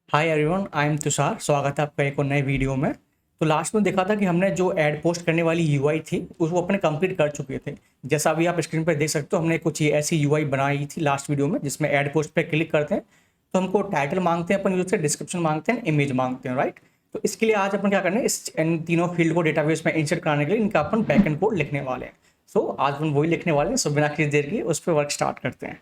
Hi everyone, I am Tushar. स्वागत है आपका एक और नए वीडियो में। तो लास्ट में देखा था कि हमने जो ऐड पोस्ट करने वाली यूआई थी उसको अपने कंप्लीट कर चुके थे। जैसा अभी आप स्क्रीन पर देख सकते हो, हमने कुछ ये ऐसी यूआई बनाई थी लास्ट वीडियो में जिसमें ऐड पोस्ट पे क्लिक करते हैं तो हमको टाइटल मांगते हैं अपन यूजर से, डिस्क्रिप्शन मांगते हैं, इमेज मांगते हैं, राइट। तो इसके लिए आज अपन क्या करना है, इन तीनों फील्ड को डेटाबेस में इंसर्ट कराने के लिए इनका अपन बैकएंड कोड लिखने वाले हैं। सो आज अपन वही लिखने वाले हैं। सो बिना किसी देर की उस पर वर्क स्टार्ट करते हैं।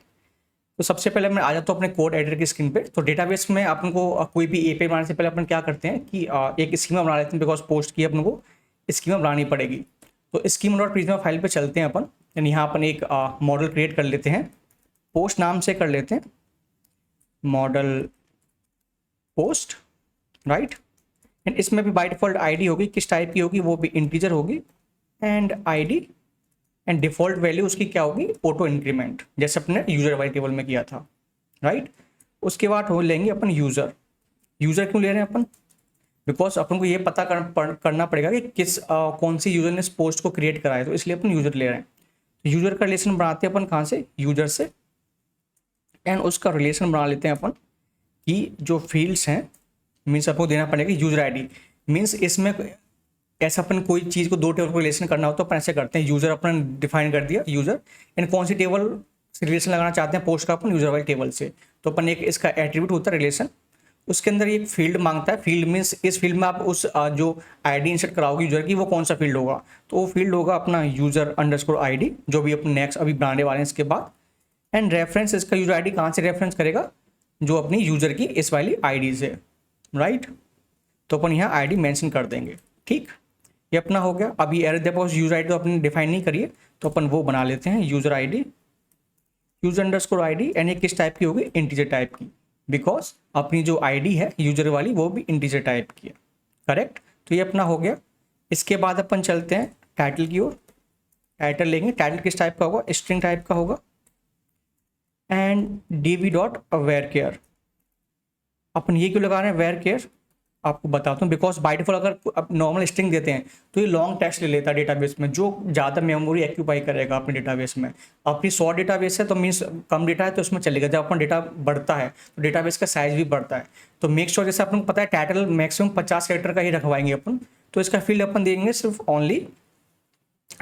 तो सबसे पहले मैं आ जाता हूँ अपने कोड एडिटर की स्क्रीन पे। तो डेटाबेस में अपन को कोई भी एपीआई बनाने से पहले अपन क्या करते हैं कि एक स्कीमा बना लेते हैं, बिकॉज पोस्ट की अपन को स्कीमा बनानी पड़ेगी। तो स्कीमा डॉट प्रिज्मा फाइल पे चलते हैं अपन, यानी यहाँ अपन एक मॉडल क्रिएट कर लेते हैं। पोस्ट नाम से कर लेते हैं, मॉडल पोस्ट, राइट। एंड इसमें भी बाय डिफॉल्ट आईडी होगी, किस टाइप की होगी, वो भी इंटीजर होगी। And ID and default value उसकी क्या होगी, ऑटो इंक्रीमेंट, जैसे अपने यूजर वाली टेबल में किया था, राइट। उसके बाद हो लेंगे अपन यूज़र। यूज़र क्यों ले रहे हैं अपन, बिकॉज अपन को ये पता करना पड़ेगा कि कौन सी यूज़र ने इस पोस्ट को क्रिएट करा है, तो इसलिए अपन यूज़र ले रहे हैं। यूज़र का रिलेशन बनाते हैं अपन कहाँ से, यूजर से। एंड उसका रिलेशन बना लेते हैं अपन कि जो फील्ड्स हैं, मीन्स आपको देना पड़ेगा यूजर आईडी। मीन्स इसमें ऐसा अपन कोई चीज़ को दो टेबल को रिलेशन करना हो तो अपन ऐसे करते हैं, यूजर अपन डिफाइन कर दिया यूजर, एंड कौन सी टेबल से रिलेशन लगाना चाहते हैं पोस्ट का, अपन यूजर वाली टेबल से। तो अपन एक इसका एट्रीब्यूट होता है रिलेशन, उसके अंदर एक फील्ड मांगता है। फील्ड मीन्स इस फील्ड में आप उस जो आईडी इंसर्ट कराओगे यूजर की, वो कौन सा फील्ड होगा, तो वो फील्ड होगा अपना यूजर अंडरस्कोर आईडी, जो भी अपन नेक्स्ट अभी बनाने वाले हैं इसके बाद। एंड रेफरेंस, इसका यूजर आईडी कहाँ से रेफरेंस करेगा, जो अपनी यूजर की इस वाली आईडी से, राइट। तो अपन यहाँ आईडी मेंशन कर देंगे, ठीक। ये अपना हो गया। अभी एरर देखो, यूजर आईडी तो अपने डिफाइन नहीं करिए, तो अपन वो बना लेते हैं user ID, user underscore ID. And ये किस टाइप की होगी, इंटीजर टाइप की, बिकॉज अपनी जो आईडी है यूजर वाली वो भी इंटीजर टाइप की है, करेक्ट। तो ये अपना हो गया। इसके बाद अपन चलते हैं टाइटल की ओर। टाइटल लेंगे, टाइटल किस टाइप का होगा, स्ट्रिंग टाइप का होगा। And db dot where care, अपन ये क्यों लगा रहे हैं वेयर केयर, आपको बताता हूँ। बिकॉज बाय डिफॉल्ट अगर आप नॉर्मल स्ट्रिंग देते हैं तो ये लॉन्ग टेक्स्ट ले लेता है डेटाबेस में, जो ज़्यादा मेमोरी एक्यूपाई करेगा अपने डेटाबेस में। अपनी 100 डेटाबेस है तो मीन्स कम डेटा है तो उसमें चलेगा। जब अपन डेटा बढ़ता है तो डेटाबेस का साइज भी बढ़ता है। तो मेक श्योर, जैसे अपन को पता है टाइटल मैक्सिमम 50 कैरेक्टर का ही रखवाएंगे अपन, तो इसका फील्ड अपन देंगे सिर्फ ओनली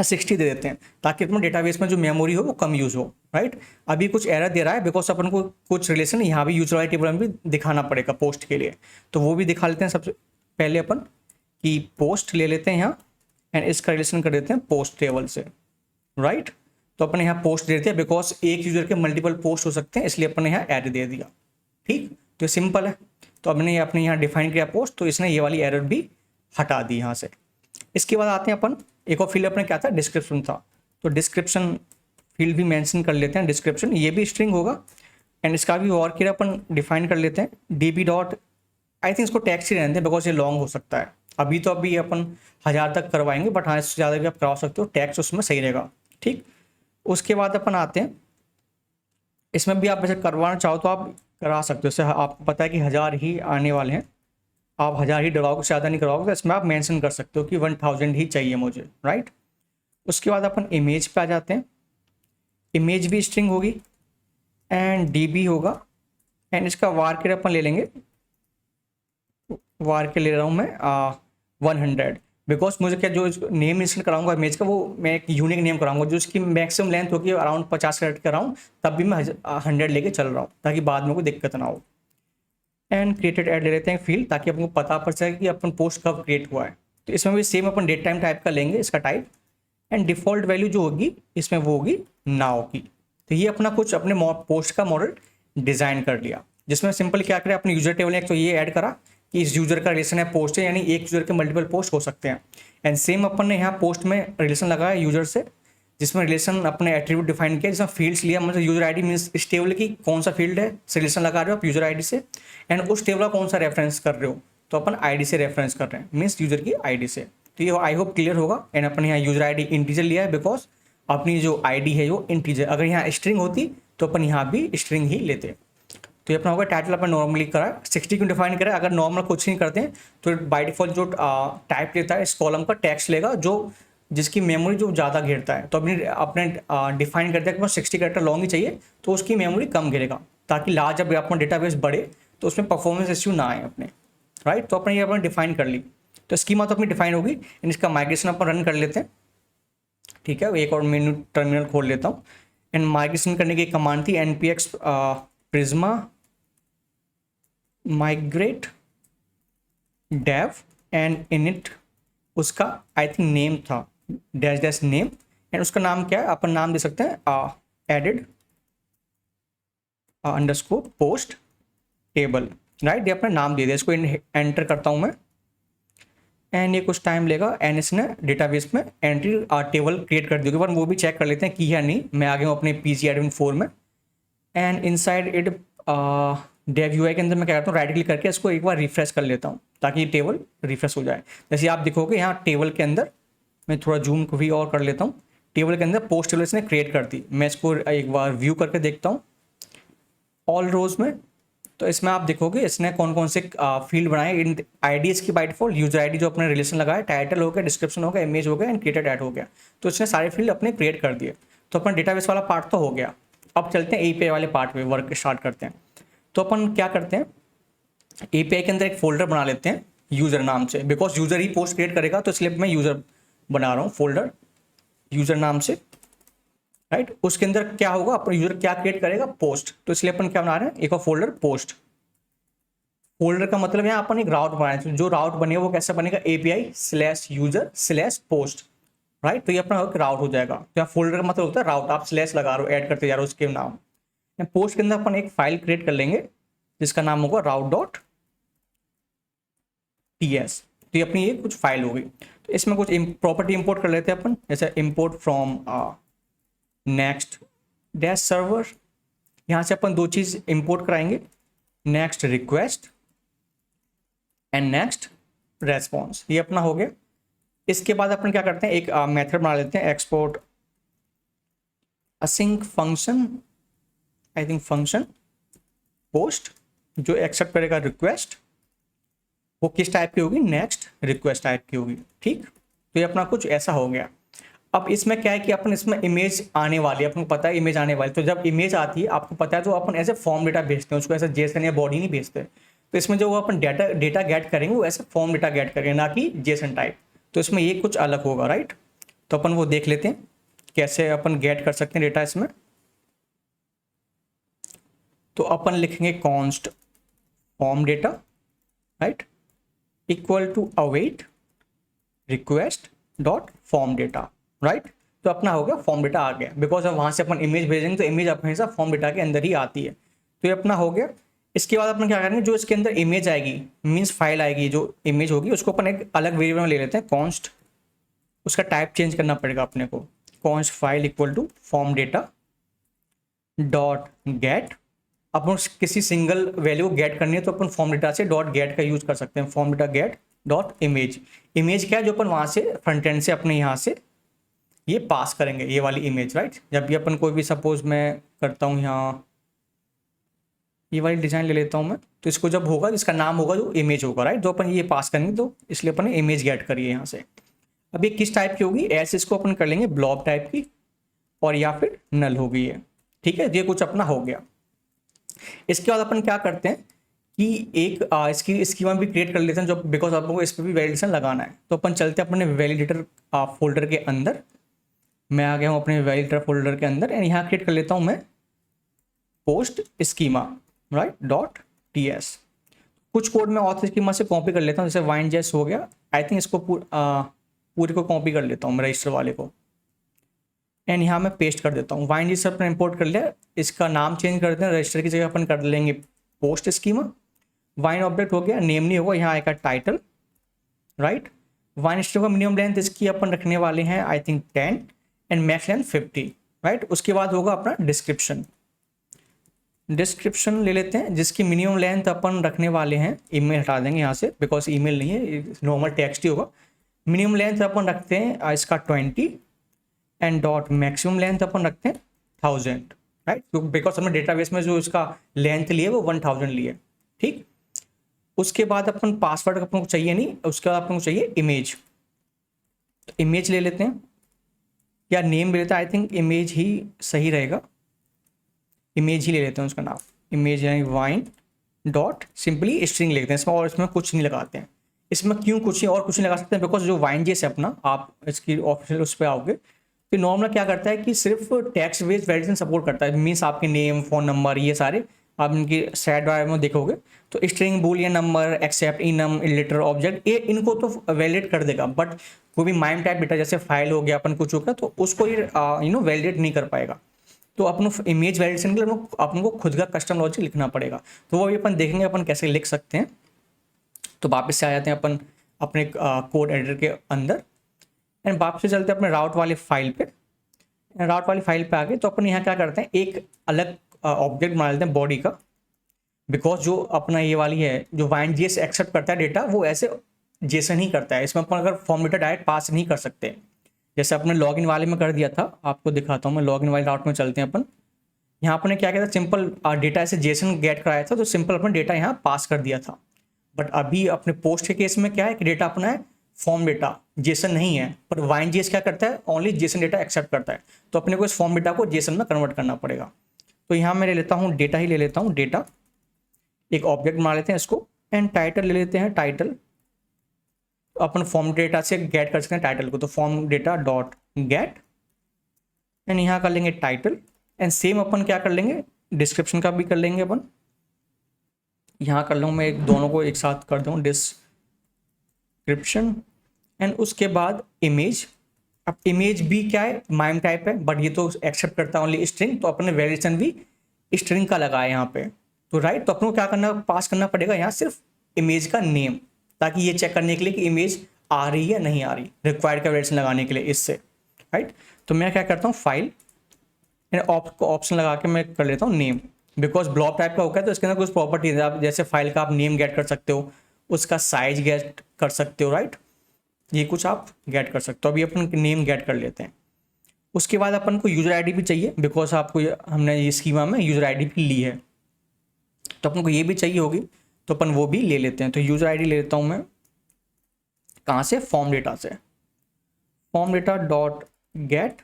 60 दे देते हैं, ताकि अपने डेटाबेस में जो मेमोरी हो वो कम यूज़ हो, राइट। अभी कुछ एरर दे रहा है बिकॉज अपन को कुछ रिलेशन यहाँ भी यूजर वाली टेबल में भी दिखाना पड़ेगा पोस्ट के लिए, तो वो भी दिखा लेते हैं। सबसे पहले अपन कि पोस्ट ले लेते हैं यहाँ, एंड इसका रिलेशन कर देते हैं पोस्ट टेबल से, राइट। तो अपन यहाँ पोस्ट दे देते हैं बिकॉज एक यूजर के मल्टीपल पोस्ट हो सकते हैं, इसलिए अपन ने यहाँ ऐड दे दिया, ठीक। तो सिंपल है। तो हमने अपने यहाँ डिफाइन किया पोस्ट, तो इसने ये वाली एरर भी हटा दी यहाँ से। इसके बाद आते हैं अपन, एक और फील्ड अपने क्या था, डिस्क्रिप्शन था। तो डिस्क्रिप्शन फील्ड भी मेंशन कर लेते हैं। डिस्क्रिप्शन ये भी स्ट्रिंग होगा, एंड इसका भी और किया अपन डिफाइन कर लेते हैं db डॉट, आई थिंक इसको टैक्स ही रहते हैं बिकॉज ये लॉन्ग हो सकता है। अभी अपन 1000 तक करवाएंगे, बट हाँ इससे ज़्यादा भी आप करवा सकते हो, टैक्स उसमें सही रहेगा, ठीक। उसके बाद अपन आते हैं, इसमें भी आप वैसे करवाना चाहो तो आप करा सकते हो। जैसे आपको पता है कि 1000 ही आने वाले हैं, आप 1000 ही डराओगे, ज़्यादा नहीं करवाओगे, तो इसमें आप मेंशन कर सकते हो कि 1000 ही चाहिए मुझे, राइट। उसके बाद अपन इमेज पे आ जाते हैं। इमेज भी स्ट्रिंग होगी एंड db होगा, एंड इसका वार के अपन ले लेंगे, वार के ले रहा हूँ मैं 100, बिकॉज मुझे क्या जो नेम इंस्टेंट कराऊंगा इमेज का, वो मैं एक यूनिक नेम कराऊंगा जो उसकी मैक्सिमम लेंथ होगी अराउंड 50 कैरेक्टर कराऊँ, तब भी मैं 100 लेके चल रहा हूँ ताकि बाद में कोई दिक्कत ना हो। एंड क्रिएटेड ऐड ले लेते हैं फील्ड, ताकि अपन को पता पड़ सके कि अपन पोस्ट कब क्रिएट हुआ है। तो इसमें भी सेम अपन डेट टाइम टाइप का लेंगे इसका टाइप, एंड डिफ़ॉल्ट वैल्यू जो होगी इसमें वो होगी नाउ की। तो ये अपना कुछ अपने पोस्ट का मॉडल डिज़ाइन कर लिया, जिसमें सिंपल क्या करें, अपने यूजर टेबल में एक तो ये ऐड करा कि इस यूजर का रिलेशन है पोस्ट है, यानी एक यूजर के मल्टीपल पोस्ट हो सकते हैं। एंड सेम अपन ने यहाँ पोस्ट में रिलेशन लगाया यूजर से, जिसमें रिलेशन अपने एट्रीब्यूट डिफाइन किया, जिसमें फील्ड्स लिया, मतलब यूजर आईडी मीन्स इस टेबल की कौन सा फील्ड है, से रिलेशन लगा रहे हो आप यूजर आईडी से, एंड उस टेबल का कौन सा रेफरेंस कर रहे हो, तो अपन आईडी से रेफरेंस कर रहे हैं, मीन्स यूजर की आईडी से। तो ये आई होप क्लियर होगा। एंड अपन यहाँ यूजर आईडी इंटीजर लिया है बिकॉज अपनी जो आईडी है वो इंटीजर, अगर यहाँ स्ट्रिंग होती तो अपन यहाँ भी स्ट्रिंग ही लेते। तो ये अपना होगा टाइटल अपन नॉर्मली करा 60 क्यों डिफाइन करें, अगर नॉर्मल कुछ नहीं करते हैं तो बाय डिफॉल्ट जो टाइप लेता है इस कॉलम का टेक्स्ट लेगा, जो जिसकी मेमोरी जो ज़्यादा घेरता है। तो अपने डिफाइन करते हैं कि 60 कैरेक्टर लॉन्ग ही चाहिए, तो उसकी मेमोरी कम घेरेगा, ताकि लार्ज जब अपना डेटाबेस बढ़े तो उसमें परफॉर्मेंस इश्यू ना आए अपने, राइट। तो अपने ये अपने डिफाइन कर ली, तो स्कीमा तो अपनी डिफाइन होगी। इसका माइग्रेशन अपन रन कर लेते हैं, ठीक है। एक और मेन्यू टर्मिनल खोल लेता हूँ। एंड माइग्रेशन करने की कमांड थी npx Prisma migrate dev and init, उसका आई थिंक नेम था डैश डैश नेम, एंड उसका नाम क्या है, अपन नाम दे सकते हैं added underscore post table, right. ये अपना नाम दे दिया, इसको एंटर करता हूँ मैं, एंड ये कुछ टाइम लेगा। एंड इसने डेटाबेस में एंट्री टेबल क्रिएट कर दी होगी, पर वो भी चेक कर लेते हैं कि या नहीं। मैं आ गया हूँ अपने पीसी एडमिन 4 में, and inside it dev UI के अंदर मैं क्या करता हूँ, राइट क्लिक करके इसको एक बार रिफ्रेश कर लेता हूँ ताकि ये टेबल रिफ्रेश हो जाए। जैसे आप देखोगे यहाँ टेबल के अंदर, मैं थोड़ा जूम भी और कर लेता हूँ, टेबल के अंदर पोस्ट टेबल इसने क्रिएट कर दी। मैं इसको एक बार व्यू करके देखता हूँ ऑल रोज में, तो इसमें आप देखोगे इसने कौन कौन से फील्ड बनाए। इन आईडी इसकी बाय डिफॉल्ट यूजर आईडी जो अपने रिलेशन लगाया, टाइटल हो गया, डिस्क्रिप्शन हो गया, इमेज हो गया, एंड क्रिएटेड ऐड हो गया। तो इसने सारे फील्ड अपने क्रिएट कर दिए। तो अपना डेटाबेस वाला पार्ट तो हो गया। अब चलते हैं एपीआई वाले पार्ट पे वर्क स्टार्ट करते हैं। तो अपन क्या करते हैं, एपीआई के अंदर एक फोल्डर बना लेते हैं यूजर नाम से, because user he post create करेगा, तो इसलिए मैं यूजर बना रहा हूँ फोल्डर यूजर नाम से, राइट। उसके अंदर क्या होगा, अपन यूजर क्या क्रिएट करेगा, पोस्ट। तो इसलिए अपन क्या बना रहे हैं, एक और फोल्डर पोस्ट। फोल्डर का मतलब यहाँ अपन एक राउट बनाए, जो राउट बनेगा वो कैसे बनेगा, API/user/post, राइट। तो ये अपना राउट हो जाएगा। तो यहाँ फोल्डर का मतलब होता है राउट, आप स्लैश लगा रहे हो, ऐड करते जा रहे हो उसके नाम। पोस्ट के अंदर अपन एक फाइल क्रिएट कर लेंगे जिसका नाम होगा route.ts। तो ये अपनी ये कुछ फाइल होगी। तो इसमें कुछ प्रॉपर्टी इंपोर्ट कर लेते हैं अपन, जैसे import from next dash server. यहाँ से अपन दो चीज इंपोर्ट कराएंगे, next request and next response. ये अपना हो गया। इसके बाद अपन क्या करते हैं, एक मेथड बना लेते हैं, export async function, I think function post, जो एक्सेप्ट करेगा रिक्वेस्ट। वो किस टाइप की होगी, नेक्स्ट रिक्वेस्ट टाइप की होगी, ठीक। तो ये अपना कुछ ऐसा हो गया। अब इसमें क्या है कि अपन इसमें इमेज आने वाली है, आपको पता है इमेज आने वाली। तो जब इमेज आती है आपको पता है, तो अपन ऐसे फॉर्म डेटा भेजते हैं उसको, ऐसे जेसन या बॉडी नहीं भेजते। तो इसमें जो वो अपन डेटा गेट करेंगे वो ऐसे फॉर्म डेटा गेट करेंगे, ना कि जेसन टाइप। तो इसमें ये कुछ अलग होगा, राइट। तो अपन वो देख लेते हैं कैसे अपन गेट कर सकते हैं डेटा इसमें। तो अपन लिखेंगे const form data, right, equal to await request dot form data, right. तो अपना हो गया फॉर्म डेटा आ गया, बिकॉज अब वहाँ से अपन इमेज भेजेंगे तो इमेज हमेशा फॉर्म डेटा के अंदर ही आती है। तो ये अपना हो गया। इसके बाद अपन क्या करेंगे, जो इसके अंदर इमेज आएगी, मीन्स फाइल आएगी, जो इमेज होगी उसको अपन एक अलग वेरिएबल में ले लेते हैं, कॉन्स्ट। उसका टाइप चेंज करना पड़ेगा अपने को, const file equal to form data dot get. अपन किसी सिंगल वैल्यू को गेट करनी है तो अपन फॉर्म डेटा से डॉट गेट का यूज कर सकते हैं, form data get dot image. Image क्या है, जो अपन वहाँ से फ्रंट एंड से अपने यहाँ से ये पास करेंगे, ये वाली इमेज, राइट। जब भी अपन कोई भी, सपोज मैं करता हूँ यहाँ ये वाली डिजाइन ले लेता हूँ मैं, तो इसको जब होगा इसका नाम होगा जो इमेज होगा, राइट। जो अपन ये पास करेंगे, तो इसलिए अपन इमेज गेट करिए यहाँ से। अब ये किस टाइप की होगी, ऐसे इसको अपन कर लेंगे ब्लॉब टाइप की, और या फिर नल होगी ये, ठीक है। ये कुछ अपना हो गया। इसके बाद अपन क्या करते हैं कि एक इसकी स्कीमा भी क्रिएट कर लेते हैं, जो बिकॉज आप लोगों को इस पर भी वैलिडेशन लगाना है। तो अपन चलते हैं अपने वैलिडेटर फोल्डर के अंदर। मैं आ गया हूँ अपने वैलिडेटर फोल्डर के अंदर, एंड यहाँ क्रिएट कर लेता हूँ मैं post schema, right, dot ts। कुछ कोड मैं ऑथर स्कीमा से कॉपी कर लेता हूँ, जैसे वाइन जैस हो गया। आई थिंक इसको पूरे को कॉपी कर लेता हूँ मैं, रजिस्टर वाले को, एंड यहाँ मैं पेस्ट कर देता हूँ। वाइन जैस अपने इंपोर्ट कर लिया। इसका नाम चेंज कर देते हैं, रजिस्टर की जगह अपन कर लेंगे पोस्ट स्कीमा। वाइन ऑब्जेक्ट हो गया, नेम नहीं होगा, यहाँ आएगा टाइटल, राइट। वाइन स्ट्रिंग का मिनिमम लेंथ इसकी अपन रखने वाले हैं I think 10 and max length 50, right. उसके बाद होगा अपना डिस्क्रिप्शन। डिस्क्रिप्शन ले लेते हैं, जिसकी मिनिमम लेंथ अपन रखने वाले हैं, ईमेल हटा देंगे यहाँ से बिकॉज ईमेल नहीं है, नॉर्मल टेक्स्ट ही होगा। मिनिमम लेंथ अपन रखते हैं इसका 20 एंड डॉट मैक्सिमम लेंथ अपन रखते हैं 1000, राइट। बिकॉज हमने डेटाबेस में जो इसका लेंथ लिए वो 1000 लिए, ठीक। उसके बाद अपन पासवर्ड अपन को चाहिए नहीं, उसके बाद अपन को चाहिए इमेज। तो इमेज ले लेते हैं, या नेम ले लेते हैं, आई थिंक इमेज ही सही रहेगा। इमेज ही ले लेते हैं उसका नाम, इमेज यानी वाइन डॉट सिंपली स्ट्रिंग लिखते हैं इसमें, और इसमें कुछ नहीं लगाते हैं। इसमें क्यों कुछ नहीं और कुछ नहीं लगा सकते हैं, बिकॉज जो वाइन.js है अपना, आप इसकी ऑफिशियल उस पर आओगे तो नॉर्मल क्या करता है कि सिर्फ टेक्स्ट बेस्ड वैलिडेशन सपोर्ट करता है। मीन्स आपके नेम, फ़ोन नंबर, ये सारे आप इनकी सेट ड्राइव में देखोगे तो string, Boolean number, except, enum, literal, object, ये इनको तो वैलिडेट कर देगा, बट कोई भी माइम टाइप डेटा जैसे फाइल हो गया, अपन कुछ हो गया, तो उसको ये वैलिडेट नहीं कर पाएगा। तो अपन इमेज वैलिडेशन के लिए अपन को खुद का कस्टम लॉजिक लिखना पड़ेगा। तो वो भी अपन देखेंगे अपन कैसे लिख सकते हैं। तो वापस से आ जाते हैं अपन अपने कोड एडिटर के अंदर एंड वापस से चलते हैं अपने राउट वाली फाइल पे। राउट वाली फाइल पे आके तो अपन यहाँ क्या करते हैं, एक अलग ऑब्जेक्ट बना लेते हैं बॉडी का, बिकॉज जो अपना ये वाली है जो वाइन.js एक्सेप्ट करता है डेटा, वो ऐसे जेसन ही करता है। इसमें अपन अगर फॉर्म डेटा डायरेक्ट पास नहीं कर सकते, जैसे अपने लॉगिन वाले में कर दिया था। आपको दिखाता हूँ मैं, लॉगिन वाले राउट में चलते हैं अपन। यहाँ अपने क्या किया था, सिंपल डेटा ऐसे जेसन गेट कराया था, तो सिंपल अपने डेटा यहाँ पास कर दिया था। बट अभी अपने पोस्ट के केस में क्या है कि डेटा अपना है फॉर्म डेटा, जेसन नहीं है। पर वाइन.js क्या करता है, ओनली जेसन डेटा एक्सेप्ट करता है। तो अपने को इस फॉर्म डेटा को जेसन में कन्वर्ट करना पड़ेगा। तो यहाँ मैं ले लेता हूँ डेटा ही ले लेता हूँ, डेटा एक ऑब्जेक्ट बना लेते हैं इसको एंड टाइटल ले लेते हैं। टाइटल अपन फॉर्म डेटा से गेट कर सकते हैं टाइटल को, तो form data dot gate and यहाँ कर लेंगे टाइटल एंड सेम अपन क्या कर लेंगे, डिस्क्रिप्शन का भी कर लेंगे अपन। यहाँ कर लूँ मैं दोनों को एक साथ कर दूँ, डिस्क्रिप्शन एंड उसके बाद इमेज। अब इमेज भी क्या है, माइम टाइप है, बट ये तो एक्सेप्ट करता है ओनली स्ट्रिंग, तो अपने वैलिडेशन भी स्ट्रिंग का लगा है यहाँ पे। तो राइट, तो अपन को क्या करना, पास करना पड़ेगा यहाँ सिर्फ इमेज का नेम, ताकि ये चेक करने के लिए कि इमेज आ रही है नहीं आ रही, रिक्वायर्ड का वैलिडेशन लगाने के लिए इससे। राइट, तो मैं क्या करता हूँ, फाइल ऑप्शन लगा के मैं कर लेता हूँ नेम, बिकॉज ब्लॉक टाइप का होगा है तो इसके अंदर कुछ प्रॉपर्टी है। आप जैसे फाइल का आप नेम गेट कर सकते हो, उसका साइज गेट कर सकते हो, राइट, ये कुछ आप गेट कर सकते हो। अभी अपन नेम गेट कर लेते हैं। उसके बाद अपन को यूजर आईडी भी चाहिए, बिकॉज आपको हमने ये स्कीमा में यूजर आईडी भी ली है, तो अपन को ये भी चाहिए होगी, तो अपन वो भी ले लेते हैं। तो यूजर आईडी ले लेता हूँ मैं, कहाँ से, फॉर्म डेटा से, form data dot gate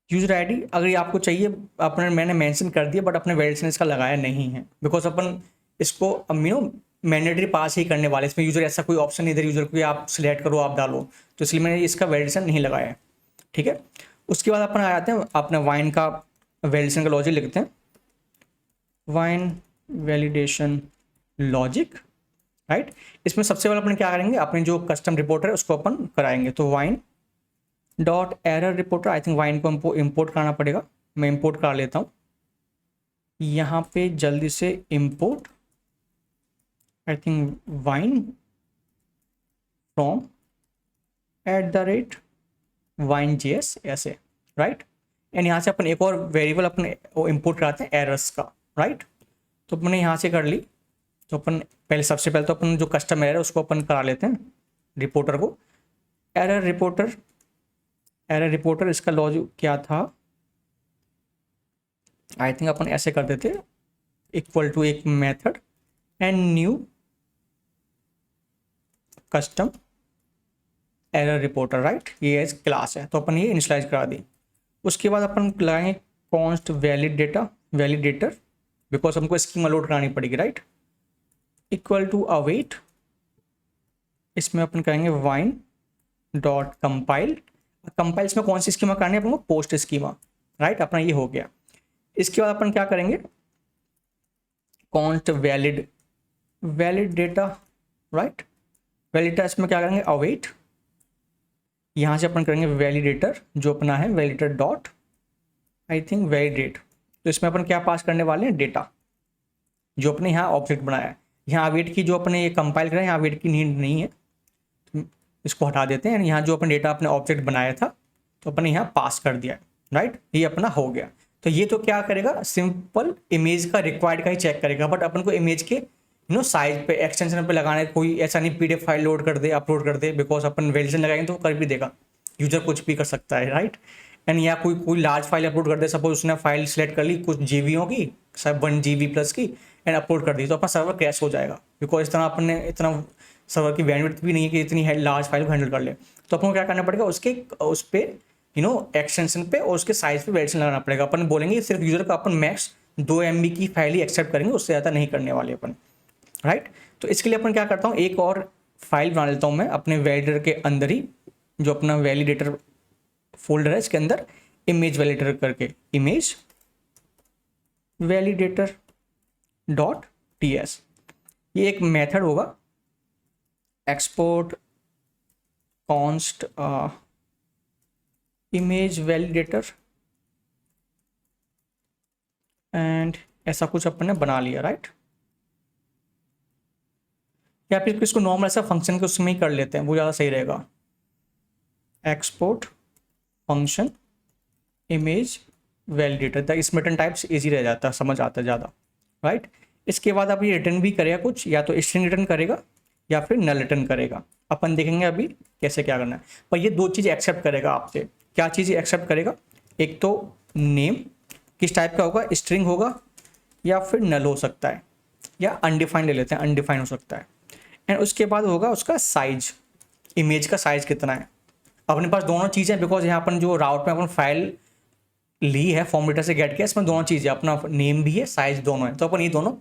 user ID. अगर ये आपको चाहिए, अपने मैंने मेंशन कर दिया, बट अपने वैलिडेशन इसका लगाया नहीं है, बिकॉज अपन इसको मैंडेटरी पास ही करने वाले, इसमें यूजर ऐसा कोई ऑप्शन नहीं, इधर यूजर को आप सिलेक्ट करो, आप डालो, तो इसलिए मैंने इसका वैलिडेशन नहीं लगाया है। ठीक है, उसके बाद अपन आ जाते हैं अपने वाइन का वैलिडेशन का लॉजिक लिखते हैं, वाइन वैलिडेशन लॉजिक। राइट, इसमें सबसे पहले अपन क्या करेंगे, अपने जो कस्टम रिपोर्टर है उसको अपन कराएंगे। तो wine dot error reporter, I think wine को इम्पोर्ट कराना पड़ेगा, मैं इम्पोर्ट करा लेता हूँ यहाँ पे जल्दी से। Import I think wine from @wine.js ऐसे, राइट। एंड यहाँ से अपन एक और वेरिएबल अपने वो इम्पोर्ट कराते हैं एरर्स का, राइट। तो अपने यहाँ से कर ली, तो अपन पहले सबसे पहले तो अपन जो कस्टम एरर है उसको अपन करा लेते हैं रिपोर्टर को। एरर रिपोर्टर इसका लॉजिक क्या था, आई थिंक अपन ऐसे कर देते, इक्वल टू एक method and new custom error reporter, right, ये क्लास है, तो अपन ये इनिशियलाइज करा दी। उसके बाद अपन लगाएंगे कॉन्स्ट वैलिडेटर, बिकॉज हमको स्कीमा लोड करानी पड़ेगी, राइट, इक्वल टू अवेट। इसमें अपन कहेंगे वाइन डॉट कंपाइल। कंपाइल्स में कौन सी स्कीमा करनी है अपन को, पोस्ट स्कीमा, राइट, अपना ये हो गया। इसके बाद अपन क्या करेंगे, const valid data, right, validator, इसमें क्या करेंगे, अवेट। यहाँ से अपन करेंगे वैलिडेटर, जो अपना है validator dot I think validate. तो इसमें अपन क्या पास करने वाले हैं, डेटा, जो अपने यहाँ ऑब्जेक्ट बनाया है। यहाँ अवेट की जो अपने ये कंपाइल करें, यहाँ अवेट की नीड नहीं है, तो इसको हटा देते हैं। यहाँ जो अपन डेटा अपने ऑब्जेक्ट बनाया था तो अपने यहाँ पास कर दिया, राइट, ये अपना हो गया। तो ये तो क्या करेगा, सिंपल इमेज का रिक्वायर्ड का ही चेक करेगा, बट अपन को इमेज के साइज पे, एक्सटेंशन पे लगाना है। कोई ऐसा नहीं PDF फाइल लोड कर दे, अपलोड कर दे, बिकॉज अपन वैलिडेशन लगाएंगे तो कर भी देगा, यूजर कुछ भी कर सकता है, राइट। एंड या कोई लार्ज फाइल अपलोड कर दे, सपोज उसने फाइल सिलेक्ट कर ली कुछ जीबीओ की, सब 1 GB प्लस की, एंड अपलोड कर दी, तो अपना सर्वर क्रैश हो जाएगा, बिकॉज इस तरह अपन ने इतना सर्वर की बैंडविड्थ भी नहीं है कि इतनी लार्ज फाइल को हैंडल कर ले। तो अपन को क्या करना पड़ेगा, उस पर एक्सटेंशन पे और उसके साइज पे वैलिडेशन लगाना पड़ेगा। अपन बोलेंगे सिर्फ यूजर का अपन मैक्स 2 MB की फाइल ही एक्सेप्ट करेंगे, उससे ज़्यादा नहीं करने वाले अपन, राइट। तो इसके लिए अपन क्या करता हूँ, एक और फाइल बना लेता हूँ मैं अपने वैलिडेटर के अंदर ही, जो अपना वैलिडेटर फोल्डर है इसके अंदर इमेज वैलिडेटर करके, इमेज वैलिडेटर डॉट ts। ये एक मेथड होगा, export const image validator, and ऐसा कुछ अपन ने बना लिया, राइट। या फिर इसको नॉर्मल ऐसा फंक्शन के उसमें ही कर लेते हैं, वो ज़्यादा सही रहेगा। एक्सपोर्ट फंक्शन इमेज वैलिडेटर, इसमें रिटर्न टाइप्स इजी रह जाता है, समझ आता है ज़्यादा, राइट। इसके बाद अब ये रिटर्न भी करेगा कुछ, या तो स्ट्रिंग रिटर्न करेगा या फिर नल रिटर्न करेगा। अपन देखेंगे अभी कैसे क्या करना है। पर ये 2 चीज़ एक्सेप्ट करेगा आपसे। क्या चीज़ एक्सेप्ट करेगा, एक तो नेम किस टाइप का होगा, स्ट्रिंग होगा या फिर नल हो सकता है, या अनडिफाइंड ले लेते हैं, अनडिफाइंड हो सकता है। एंड उसके बाद होगा उसका साइज, इमेज का साइज कितना है। अपने पास दोनों चीज़ें, बिकॉज यहाँ अपन जो राउट में अपन फाइल ली है फॉर्म डेटा से गेट किया, इसमें दोनों चीज़ें, अपना नेम भी है, साइज दोनों है, तो अपन ये दोनों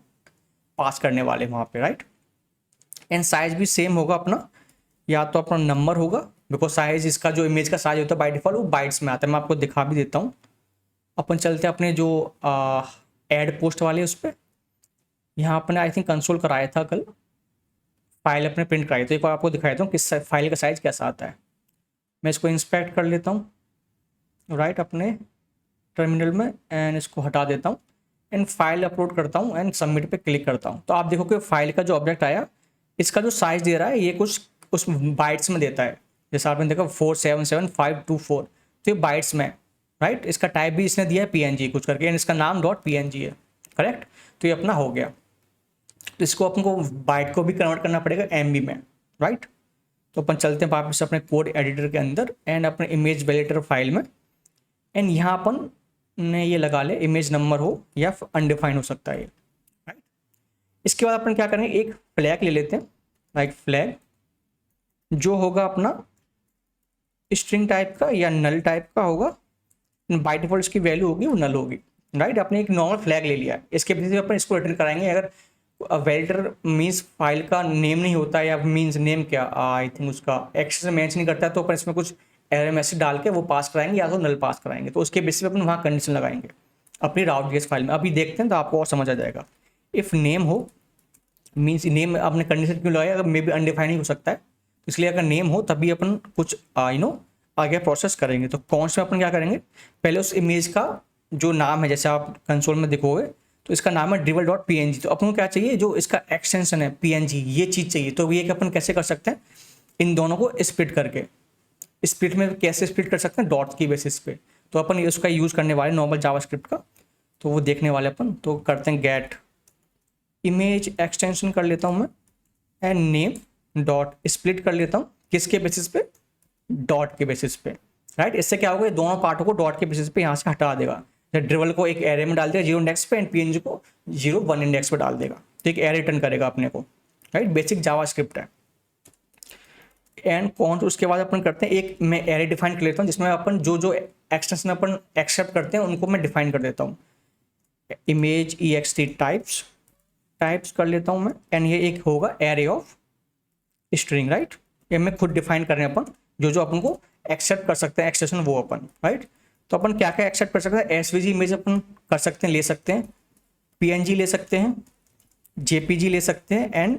पास करने वाले वहाँ पे, राइट। एंड साइज भी सेम होगा अपना, या तो अपना नंबर होगा, बिकॉज साइज इसका जो इमेज का साइज होता है बाय डिफॉल्ट वो बाइट्स में आता है। मैं आपको दिखा भी देता हूँ। अपन चलते हैं अपने जो ऐड पोस्ट वाले उस पर। यहाँ अपने आई थिंक कंसोल कराया था कल, फाइल अपने प्रिंट कराई, तो एक बार आपको दिखाई देता हूँ किस फाइल का साइज कैसा आता है। मैं इसको इंस्पेक्ट कर लेता हूँ, राइट, अपने टर्मिनल में, एंड इसको हटा देता हूँ एंड फाइल अपलोड करता हूँ एंड सबमिट पे क्लिक करता हूँ। तो आप देखो कि फाइल का जो ऑब्जेक्ट आया, इसका जो साइज दे रहा है ये कुछ उस बाइट्स में देता है। जैसे आपने देखा 477524, तो ये बाइट्स में, राइट। इसका टाइप भी इसने दिया है PNG कुछ करके, एंड इसका नाम .png है, करेक्ट। तो ये अपना हो गया। तो इसको अपन को बाइट को भी कन्वर्ट करना पड़ेगा MB में, राइट। तो अपन चलते हैं वापस अपने कोड एडिटर के अंदर एंड अपने इमेज वैलिडेटर फाइल में, एंड यहाँ अपन ने ये लगा ले इमेज नंबर हो या अनडिफाइंड हो सकता है, राइट। इसके बाद अपन क्या करेंगे, एक फ्लैग ले लेते हैं, लाइक फ्लैग जो होगा अपना स्ट्रिंग टाइप का या नल टाइप का होगा। बाय डिफॉल्ट इसकी वैल्यू होगी वो नल होगी, राइट। आपने एक नॉर्मल फ्लैग ले लिया, इसके बेसिस पे अपन इसको रिटर्न कराएंगे। अगर वैलिडेटर मीन्स फाइल का नेम नहीं होता है, या मीन्स नेम क्या आई थिंक उसका एक्सेस मैच नहीं करता है, तो अपन इसमें कुछ एरर मैसेज डाल के वो पास कराएंगे, या तो नल पास कराएंगे। तो उसके बेसिस पे अपन वहाँ कंडीशन लगाएंगे अपनी Route.js फाइल में। अभी देखते हैं तो आपको और समझ आ जाएगा। इफ़ नेम हो, मीन्स नेम आपने कंडीशन क्यों लगाया, अगर मे बी अनडिफाइंड ही हो सकता है, इसलिए अगर नेम हो तभी अपन कुछ आगे प्रोसेस करेंगे। तो कॉन्स्ट में अपन क्या करेंगे, पहले उस इमेज का जो नाम है, जैसे आप कंसोल में देखोगे तो इसका नाम है drivel.png। तो अपन को क्या चाहिए, जो इसका एक्सटेंशन है PNG, ये चीज़ चाहिए। तो ये कि अपन कैसे कर सकते हैं, इन दोनों को स्प्लिट करके। स्प्लिट में कैसे स्प्लिट कर सकते हैं, डॉट की बेसिस पे। तो अपन उसका यूज़ करने वाले नॉर्मल जावास्क्रिप्ट का, तो वो देखने वाले अपन। तो करते हैं गेट इमेज एक्सटेंशन कर लेता हूँ मैं, एंड नेम डॉट स्प्लिट कर लेता हूँ, किसके बेसिस पे, डॉट के बेसिस पे, राइट। इससे क्या होगा, दोनों पार्टों को डॉट के बेसिस पे यहाँ से हटा देगा। ड्रिवल को एक एरे में डाल देगा 0 इंडेक्स पे, एंड PNG को 0 1 इंडेक्स पे डाल देगा, तो एक एरे रिटर्न करेगा अपने को, राइट। बेसिक जावास्क्रिप्ट है। एंड कौन, उसके बाद अपन करते हैं एक, मैं एरे डिफाइन कर लेता हूँ जिसमें अपन जो एक्सटेंशन अपन एक्सेप्ट करते हैं उनको मैं डिफाइन कर देता हूँ। इमेज ext टाइप्स कर लेता हूँ मैं, एंड ये एक होगा एरे ऑफ स्ट्रिंग, राइट। ये मैं खुद डिफाइन कर रहे हैं अपन, जो अपन को एक्सेप्ट कर सकते हैं एक्सटेंशन वो अपन, राइट। तो अपन क्या क्या एक्सेप्ट कर सकते हैं, SVG इमेज अपन कर सकते हैं, ले सकते हैं, PNG ले सकते हैं, JPG ले सकते हैं, एंड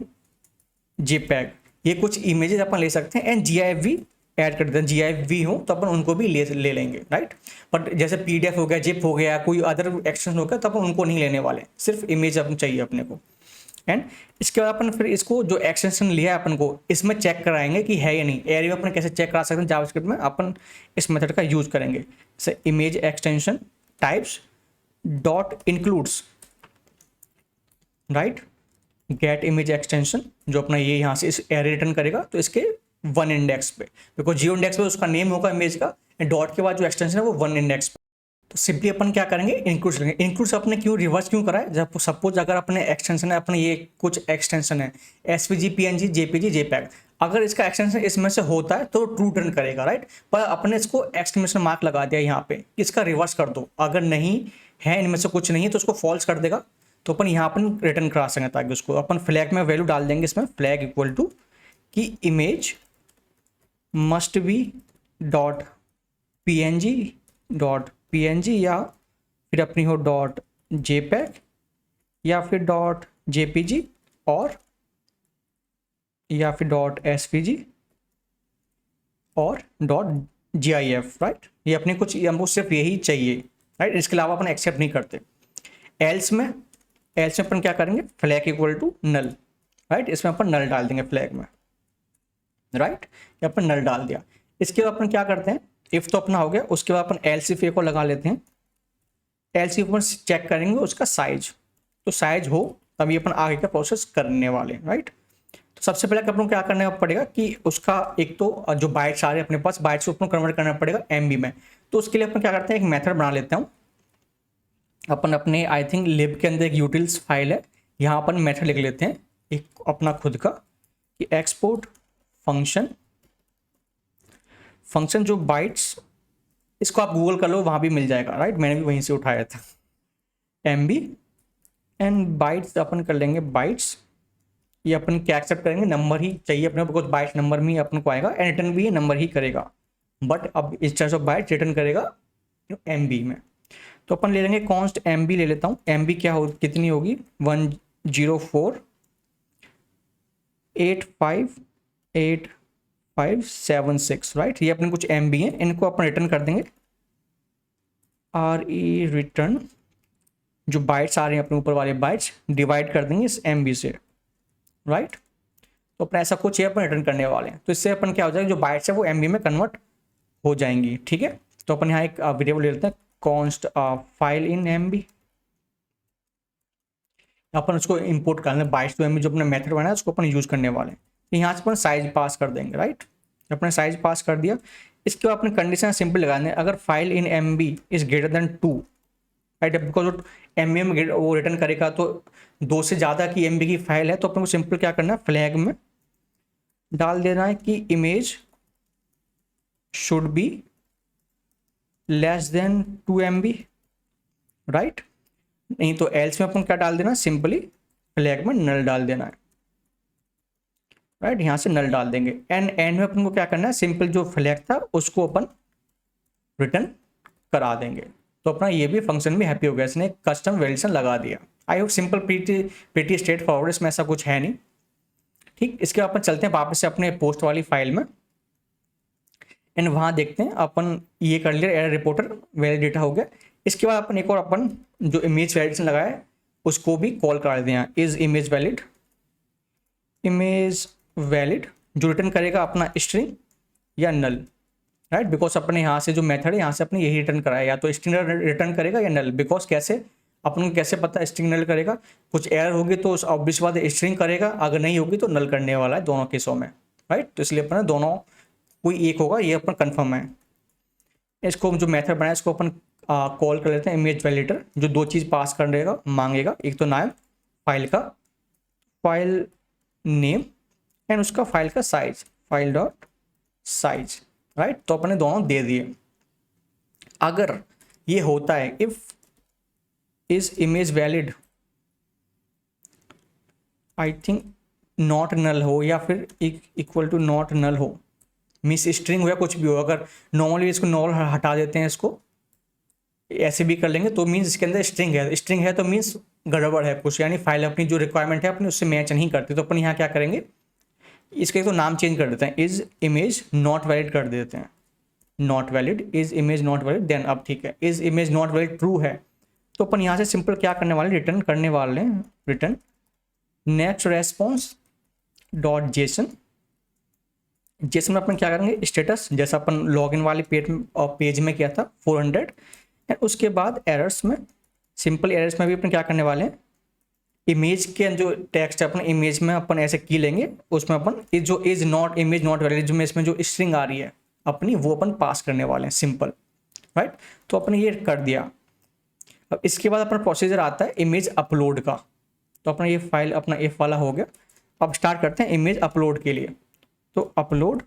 JPEG, ये कुछ इमेजेस अपन ले सकते हैं। एंड GIF ऐड कर देते हैं, GIF हो तो अपन उनको भी ले लेंगे, राइट। बट जैसे PDF हो गया, जिप हो गया, कोई अदर एक्सटेंशन हो गया, तो अपन उनको नहीं लेने वाले, सिर्फ इमेज अपन चाहिए अपने को। एंड इसके बाद अपन फिर इसको जो एक्सटेंशन लिया है अपन को, इसमें चेक कराएंगे कि है या नहीं। एरे में अपन कैसे चेक करा सकते हैं, जावास्क्रिप्ट में अपन इस मेथड का यूज करेंगे। जैसे image extension types dot includes, right, get image extension, जो अपना ये यहाँ से इस एरे रिटर्न करेगा, तो इसके 1 इंडेक्स पे, बिकॉज 0 इंडेक्स पे उसका नेम होगा इमेज का, एंड डॉट के बाद जो एक्सटेंशन है वो 1 इंडेक्स पे। तो सिंपली अपन क्या करेंगे, इंक्लूड्स लेंगे। इंक्लूड्स अपने क्यों रिवर्स क्यों करा है, जब सपोज अगर अपने एक्सटेंशन है, अपने ये कुछ एक्सटेंशन है SVG PNG JPG JPEG, अगर इसका एक्सटेंशन इसमें से होता है तो ट्रू टर्न करेगा, राइट। पर अपने इसको एक्सक्लेमेशन मार्क लगा दिया यहाँ पे, इसका रिवर्स कर दो। अगर नहीं है इनमें से कुछ नहीं है तो उसको फॉल्स कर देगा, तो अपन यहाँ अपन रिटर्न करा सकें, ताकि उसको अपन फ्लैग में वैल्यू डाल देंगे इसमें, फ्लैग इक्वल टू कि image must be dot P N G या फिर अपनी हो डॉट जेपैग या फिर डॉट जेपीजी और या फिर डॉट एसवीजी और डॉट जीआईएफ, राइट। ये अपने कुछ हमको सिर्फ यही चाहिए, राइट। इसके अलावा अपन एक्सेप्ट नहीं करते। एल्स में अपन क्या करेंगे, flag equal to null, right. इसमें अपन नल डाल देंगे फ्लैग में, राइट। ये अपन नल डाल दिया। इसके बाद अपन क्या करते हैं, इफ तो अपना हो गया, उसके बाद अपन एल्स इफ को लगा लेते हैं। एल्स इफ चेक करेंगे उसका साइज, तो साइज हो तभी अपन आगे का प्रोसेस करने वाले, राइट। तो सबसे पहले अपन को क्या करना पड़ेगा कि उसका एक तो जो बाइट्स आ रहे हैं अपने पास, बाइट्स को अपन कन्वर्ट करना पड़ेगा एमबी में। तो उसके लिए अपन क्या करते हैं, एक मेथड बना लेते हैं अपन अपने, आई थिंक लिब के अंदर एक यूटिल्स फाइल है, यहाँ अपन मेथड लिख लेते हैं एक अपना खुद का, कि एक्सपोर्ट फंक्शन जो बाइट्स, इसको आप गूगल कर लो वहाँ भी मिल जाएगा, राइट। मैंने भी वहीं से उठाया था, एमबी एंड बाइट्स अपन कर लेंगे बाइट्स। ये अपन क्या एक्सेप्ट करेंगे, नंबर ही चाहिए अपने को, बिकॉज बाइट्स नंबर में ही अपन को आएगा, एंड रिटर्न भी ये नंबर ही करेगा, बट अब इस तरह से बाइट्स रिटर्न करेगा एमबी में। तो अपन ले लेंगे कॉन्स्ट एमबी ले लेता हूँ। एमबी क्या हो, कितनी होगी, 104858576, राइट। ये अपने कुछ एमबी हैं, इनको अपन रिटर्न कर देंगे रिटर्न, जो बाइट्स आ रहे हैं अपने ऊपर वाले बाइट्स डिवाइड कर देंगे इस एमबी से, राइट। तो अपना ऐसा कुछ है अपन रिटर्न करने वाले हैं। तो इससे अपन क्या हो जाएगा, जो बाइट्स है वो एमबी में कन्वर्ट हो जाएंगी, ठीक है। तो अपन यहाँ एक वेरिएबल ले लेते हैं, कॉन्स्ट फाइल इन एमबी। अपन उसको इंपोर्ट करना है, बाइट्स टू एमबी जो अपने मेथड बनाया उसको अपन यूज करने वाले हैं। तो यहाँ से अपन साइज पास कर देंगे, राइट। अपने साइज पास कर दिया। इसके बाद अपने कंडीशन सिंपल लगाने, अगर file in MB is greater than 2, right, because MB में वो रिटर्न करेगा, तो 2 से ज़्यादा की एमबी की फाइल है, तो अपन को सिंपल क्या करना है, फ्लैग में डाल देना है कि image should be less than 2 MB, right. नहीं तो एल्स में अपन क्या डाल देना, सिंपली फ्लैग में नल डाल देना है, राइट। यहाँ से नल डाल देंगे। एंड में अपन को क्या करना है, सिंपल जो फ्लैग था उसको अपन रिटर्न करा देंगे। तो अपना ये भी फंक्शन भी हैप्पी हो गया, इसने कस्टम वैल्यूएशन लगा दिया। I hope simple pretty straight forward, इसमें ऐसा कुछ है नहीं, ठीक। इसके बाद अपन चलते हैं वापस से अपने पोस्ट वाली फाइल में, एंड वहाँ देखते हैं अपन ये कर लिया, एरर रिपोर्टर वैलिड डेटा हो गया। इसके बाद अपन एक और अपन जो इमेज वैलिडेशन लगाया है उसको भी कॉल करा देते हैं, इज इमेज वैलिड जो रिटर्न करेगा अपना स्ट्रिंग या नल, राइट। बिकॉज अपने यहाँ से जो मेथड है यहाँ से अपने यही रिटर्न कराया, या तो स्ट्रिंग रिटर्न करेगा या नल। बिकॉज कैसे, अपन को कैसे पता स्ट्रिंग नल करेगा, कुछ एरर होगी तो ऑब्वियस बात है स्ट्रिंग करेगा, अगर नहीं होगी तो नल करने वाला है दोनों केसों में, राइट। तो इसलिए अपन दोनों कोई एक होगा, ये अपन कंफर्म है। इसको जो मेथड बनाया इसको अपन कॉल कर लेते हैं इमेज वैलिडेटर, जो 2 चीज़ पास कर देगा, मांगेगा, एक तो नाम फाइल का, फाइल नेम, एंड उसका फाइल का size, file dot size, right. तो अपने दोनों दे दिए। अगर ये होता है if is image valid, I think not null हो या फिर इक्वल टू नॉट नल हो, मिस स्ट्रिंग हो या कुछ भी हो, अगर नॉर्मली इसको नॉल हटा देते हैं, इसको ऐसे भी कर लेंगे तो मीन्स इसके अंदर स्ट्रिंग है तो मीन्स गड़बड़ है कुछ, यानी फाइल अपनी जो रिक्वायरमेंट है अपनी उससे मैच नहीं करती। तो अपन यहाँ क्या करेंगे, इसके तो नाम चेंज कर देते हैं, इज इमेज नॉट वैलिड कर देते हैं, not valid, is image not valid. Then अब ठीक है, is image not valid true है, तो अपन यहाँ से सिंपल क्या करने वाले, रिटर्न करने वाले हैं, return next response dot JSON. Jason में अपन क्या करेंगे, स्टेटस, जैसा अपन लॉगिन वाले पेज में किया था 400, एंड उसके बाद एरर्स में, सिंपल एरर्स में भी अपन क्या करने वाले हैं, इमेज के जो टेक्स्ट है अपने इमेज में अपन ऐसे की लेंगे, उसमें अपन जो is not image not valid, जो इसमें जो स्ट्रिंग आ रही है अपनी वो अपन पास करने वाले हैं, सिंपल, राइट। तो अपन ये कर दिया। अब इसके बाद अपना प्रोसीजर आता है इमेज अपलोड का। तो अपना ये फाइल अपना इफ वाला हो गया। अब स्टार्ट करते हैं इमेज अपलोड के लिए। तो अपलोड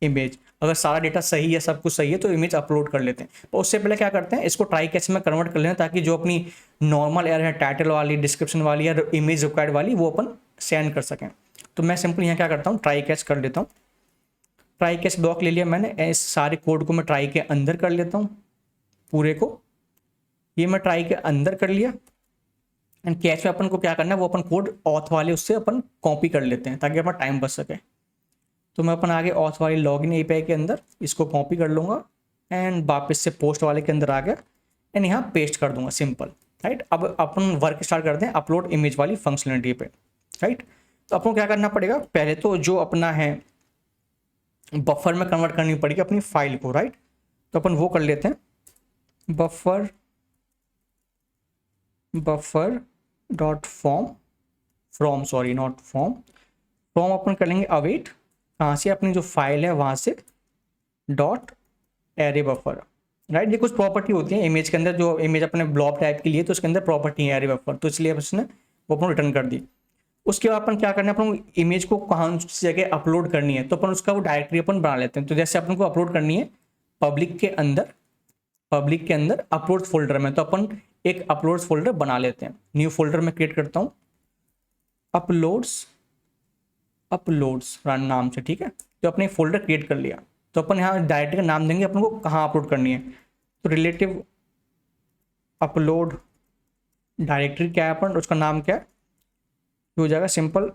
इमेज। अगर सारा डेटा सही है, सब कुछ सही है, तो इमेज अपलोड कर लेते हैं। तो उससे पहले क्या करते हैं, इसको ट्राई कैच में कन्वर्ट कर लें ताकि जो अपनी नॉर्मल एरर है टाइटल वाली, डिस्क्रिप्शन वाली या इमेज रिक्वायर्ड वाली, वो अपन सेंड कर सकें। तो मैं सिंपल यहाँ क्या करता हूँ, ट्राई कैच कर लेता हूँ। ट्राई कैच ब्लॉक ले लिया मैंने, इस सारे कोड को मैं ट्राई के अंदर कर लेता हूँ, पूरे को ये मैं ट्राई के अंदर कर लिया। एंड कैच में अपन को क्या करना है, वो अपन कोड ऑथ वाले उससे अपन कॉपी कर लेते हैं ताकि अपना टाइम बच सके। तो मैं अपन आगे ऑथ वाली लॉगिन एपीआई के अंदर इसको कॉपी कर लूँगा एंड वापस से पोस्ट वाले के अंदर आ गया एंड यहाँ पेस्ट कर दूंगा, सिंपल, राइट। अब अपन वर्क स्टार्ट करते हैं अपलोड इमेज वाली फंक्शनलिटी पे, राइट। तो अपन को क्या करना पड़ेगा, पहले तो जो अपना है बफर में कन्वर्ट करनी पड़ेगी अपनी फाइल को, राइट। तो अपन वो कर लेते हैं, बफर डॉट फ्रॉम अपन कर लेंगे अवेट, कहाँ से, अपनी जो फाइल है वहाँ से डॉट एरे बफर, राइट। ये कुछ प्रॉपर्टी होती है इमेज के अंदर, जो इमेज अपने ब्लॉब टाइप की लिए तो उसके अंदर प्रॉपर्टी है एरे बफर, तो इसलिए उसने वो अपन रिटर्न कर दी। उसके बाद अपन क्या करना है, अपन इमेज को कहाँ सी जगह अपलोड करनी है, तो अपन उसका वो डायरेक्टरी अपन बना लेते हैं। तो जैसे अपन को अपलोड करनी है पब्लिक के अंदर अपलोड फोल्डर में, तो अपन एक अपलोड्स फोल्डर बना लेते हैं। न्यू फोल्डर में क्रिएट करता हूँ अपलोड्स रन नाम से, ठीक है। तो अपने फोल्डर क्रिएट कर लिया। तो अपन यहाँ डायरेक्टरी का नाम देंगे अपन को कहाँ अपलोड करनी है, तो रिलेटिव अपलोड डायरेक्टरी क्या है, अपन उसका नाम क्या है, हो जाएगा सिंपल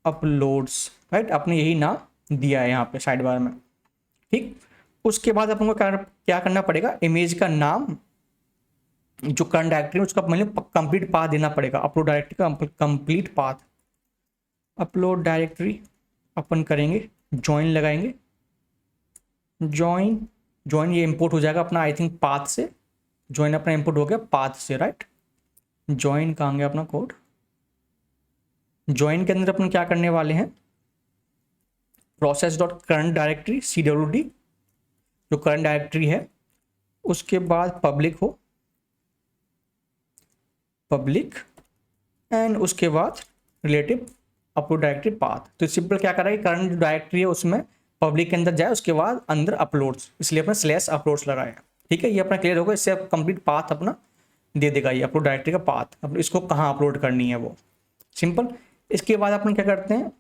अपलोड्स, राइट। आपने यही नाम दिया है यहाँ पे साइड बार में, ठीक। उसके बाद अपन को क्या करना पड़ेगा, इमेज का नाम जो करंट डायरेक्टरी उसका मतलब कंप्लीट पाथ देना पड़ेगा। अपलोड डायरेक्टरी का कंप्लीट पाथ, अपलोड डायरेक्टरी अपन करेंगे ज्वाइन लगाएंगे, ज्वाइन ये इंपोर्ट हो जाएगा अपना, आई थिंक पाथ से, ज्वाइन अपना इंपोर्ट हो गया पाथ से, राइट। ज्वाइन कहाँ गया अपना कोड, ज्वाइन के अंदर अपन क्या करने वाले हैं, process dot current directory CWD जो करंट डायरेक्टरी है, उसके बाद पब्लिक एंड उसके बाद रिलेटिव अपलोड डायरेक्टरी पाथ। तो सिंपल क्या कर रहा है कि करंट डायरेक्टरी है उसमें पब्लिक के अंदर जाए, उसके बाद अंदर अपलोड्स, इसलिए अपना स्लैश अपलोड्स लगाया, ठीक है। ये अपना क्लियर होगा, इससे कंप्लीट पाथ अपना दे देगा ये अपलोड डायरेक्टरी का पाथ, अब इसको कहाँ अपलोड करनी है वो सिंपल। इसके बाद अपन क्या करते हैं,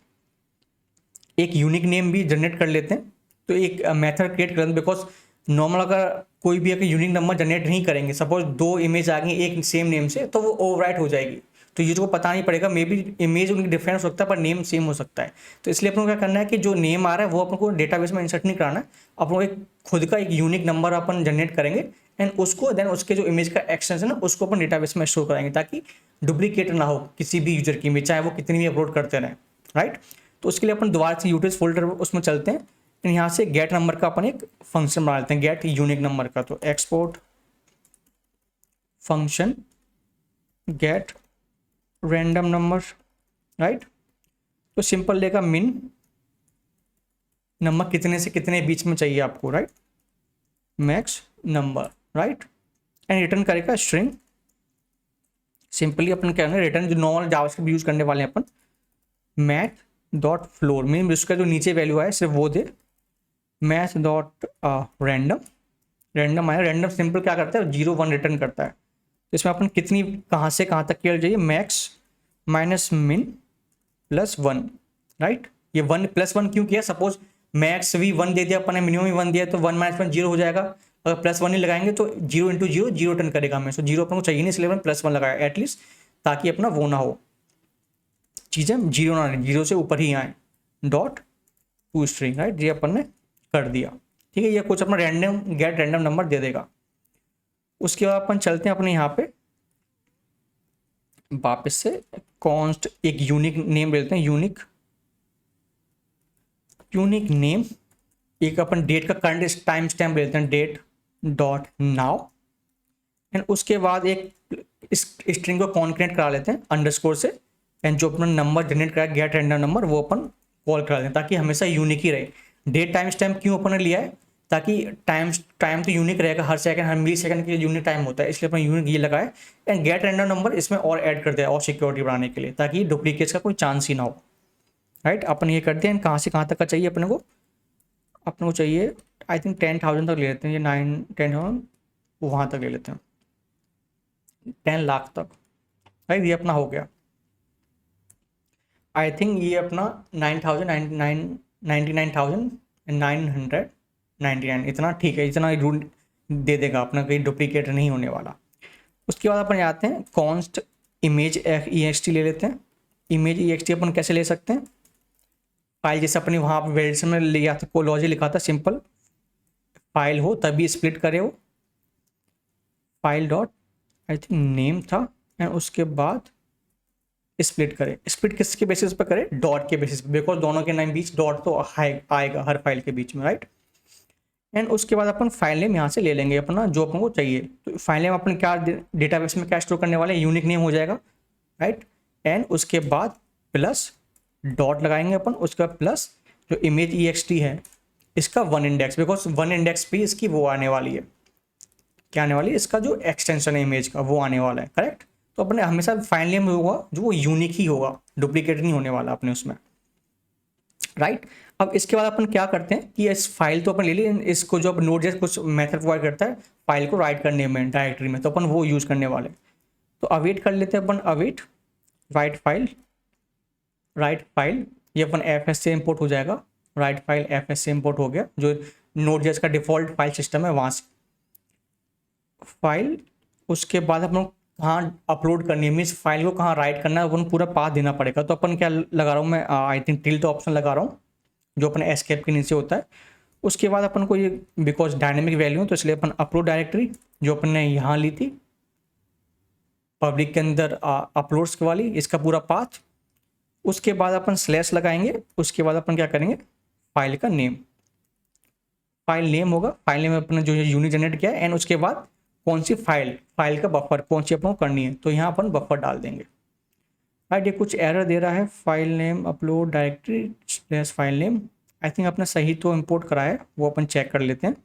एक यूनिक नेम भी जनरेट कर लेते हैं। तो एक मेथड क्रिएट कर लेते हैं, बिकॉज नॉर्मल अगर कोई भी अगर यूनिक नंबर जनरेट नहीं करेंगे, सपोज 2 इमेज आ गई एक सेम नेम से, तो वो ओवरराइट हो जाएगी। तो यूजर को पता नहीं पड़ेगा, मे बी इमेज उनकी डिफरेंस हो सकता है पर नेम सेम हो सकता है। तो इसलिए अपन को क्या करना है कि जो नेम आ रहा है वो अपन को डेटाबेस में इंसर्ट नहीं कराना है, अपन को एक खुद का एक यूनिक नंबर अपन जनरेट करेंगे एंड उसको देन उसके जो इमेज का एक्सटेंशन है उसको अपन डेटाबेस में स्टोर कराएंगे ताकि डुप्लीकेट ना हो किसी भी यूजर की इमेज, चाहे वो कितनी भी अपलोड करते रहें, राइट। तो उसके लिए अपन दोबारा से यूटिल्स फोल्डर उसमें चलते हैं, यहाँ से गेट नंबर का अपन एक फंक्शन बना लेते हैं, गेट यूनिक नंबर का। तो export function gate random number, right. तो सिंपल लेगा मिन नंबर कितने से कितने बीच में चाहिए आपको, right, max number, right. And return करेगा स्ट्रिंग, सिंपली अपन क्या है रिटर्न जो नॉर्मल जावास्क्रिप्ट यूज करने वाले हैं अपन, मैथ डॉट फ्लोर मीन उसका जो नीचे वैल्यू आए सिर्फ वो दे, मैथ डॉट रैंडम आया, रैंडम सिंपल क्या करता है 0 1 रिटर्न करता है। तो इसमें अपन कितनी कहाँ से कहाँ तक केवल चाहिए, मैक्स माइनस मिन प्लस 1, राइट। ये 1 प्लस 1 क्यों किया, सपोज मैक्स भी 1 दे दिया अपन ने, मिनिमम भी 1 दिया, तो 1 माइनस 1 0 हो जाएगा। अगर प्लस 1 नहीं लगाएंगे तो 0 इंटू 0 0 रिटर्न करेगा हमें, सो 0 अपन को चाहिए नहीं, इसलिए अपन प्लस 1 लगाया एटलीस्ट, ताकि अपना वो ना हो चीज़ें 0 ना, 0 से ऊपर ही आए, डॉट टू स्ट्रिंग, राइट। ये अपन ने कर दिया, ठीक है। ये कुछ अपना रैंडम गेट रैंडम नंबर दे देगा। उसके बाद अपन चलते हैं अपने यहाँ पे वापस से कॉन्स्ट एक यूनिक नेम लेते हैं, यूनिक नेम, एक अपन डेट का करंट टाइम स्टैम्प लेते हैं, डेट डॉट नाउ, एंड उसके बाद एक स्ट्रिंग को कॉन्क्रेट करा लेते हैं अंडरस्कोर से, एंड जो अपना नंबर जनरेट करा गेट रैंडम नंबर वो अपन कॉल करा दें ताकि हमेशा यूनिक ही रहे। डेट टाइम स्टैम्प क्यों अपन ने लिया है, ताकि टाइम तो यूनिक रहेगा, हर सेकंड हर मिली सेकंड के लिए यूनिक टाइम होता है, इसलिए अपन यूनिक ये लगाए। एंड गेट रैंडम नंबर इसमें और ऐड कर दिया और सिक्योरिटी बढ़ाने के लिए, ताकि डुप्लीकेट्स का कोई चांस ही ना हो, राइट। अपन ये करते हैं, कहाँ से कहाँ तक का चाहिए अपने को, अपने को चाहिए आई थिंक 10,000 तक ले लेते हैं, ये 9-10,000 वहाँ तक ले लेते हैं, 10 लाख तक, राइट। ये अपना हो गया। आई थिंक ये अपना 99,999 इतना ठीक है, इतना रूल दे देगा अपना, कहीं डुप्लीकेट नहीं होने वाला। उसके बाद अपन जाते हैं कॉन्स्ट इमेज EXT ले लेते हैं। इमेज EXT अपन कैसे ले सकते हैं, फाइल जैसे अपने वहाँ पर वेल्स में लिया था, कोलॉजी लिखा था, सिंपल फाइल हो तभी स्प्लिट करे हो, file dot I think name था, एंड उसके बाद स्प्लिट करें। स्प्लिट किसके बेसिस पे करें, डॉट के बेसिस पे, बिकॉज दोनों के नाम बीच डॉट तो आएगा हर फाइल के बीच में, राइट। एंड उसके बाद अपन फाइल नेम यहाँ से ले लेंगे अपना जो अपन को चाहिए। तो फाइल नेम अपन क्या डेटाबेस में क्या स्टोर करने वाले हैं, यूनिक नेम हो जाएगा, राइट। एंड उसके बाद प्लस डॉट लगाएंगे अपन, उसके बाद प्लस जो इमेज EXT है इसका 1 इंडेक्स, बिकॉज 1 इंडेक्स पे इसकी वो आने वाली है, क्या आने वाली है, इसका जो एक्सटेंशन है इमेज का वो आने वाला है, करेक्ट। तो अपने हमेशा फाइल नेम होगा जो वो यूनिक ही होगा, डुप्लीकेट नहीं होने वाला अपने उसमें, राइट। अब इसके बाद अपन क्या करते हैं कि इस फाइल तो अपन ले लिए, इसको जो अपन नोड.js कुछ मेथड प्रोवाइड करता है फाइल को राइट करने में डायरेक्टरी में, तो अपन वो यूज़ करने वाले। तो अवेट कर लेते हैं अपन, अवेट राइट फाइल, ये अपन FS से इम्पोर्ट हो जाएगा, राइट फाइल FS से इम्पोर्ट हो गया, जो नोड.js का डिफ़ॉल्ट फाइल सिस्टम है वहाँ से फाइल। उसके बाद अपन कहाँ अपलोड करनी है, मीन्स फाइल को कहाँ राइट करना है, अपन पूरा पाथ देना पड़ेगा। तो अपन क्या लगा रहा हूँ मैं, आई थिंक टिल्ट ऑप्शन लगा रहा हूँ जो अपन एस्केप के नीचे होता है। उसके बाद अपन को ये बिकॉज डायनेमिक वैल्यू तो इसलिए अपन अपलोड डायरेक्टरी जो अपन ने यहाँ ली थी पब्लिक के अंदर अपलोड्स के वाली, इसका पूरा पाथ। उसके बाद अपन स्लैश लगाएंगे, उसके बाद अपन क्या करेंगे, फाइल का नेम, फाइल नेम होगा, फाइल नेम अपने जो यूनिट जनरेट किया है, एंड उसके बाद कौन सी फाइल का बफर कौन सी अपन को करनी है, तो यहाँ अपन बफर डाल देंगे, राइट। ये कुछ एरर दे रहा है, file name upload directory slash file name, I think अपने सही तो इंपोर्ट करा है, वो अपन चेक कर लेते हैं।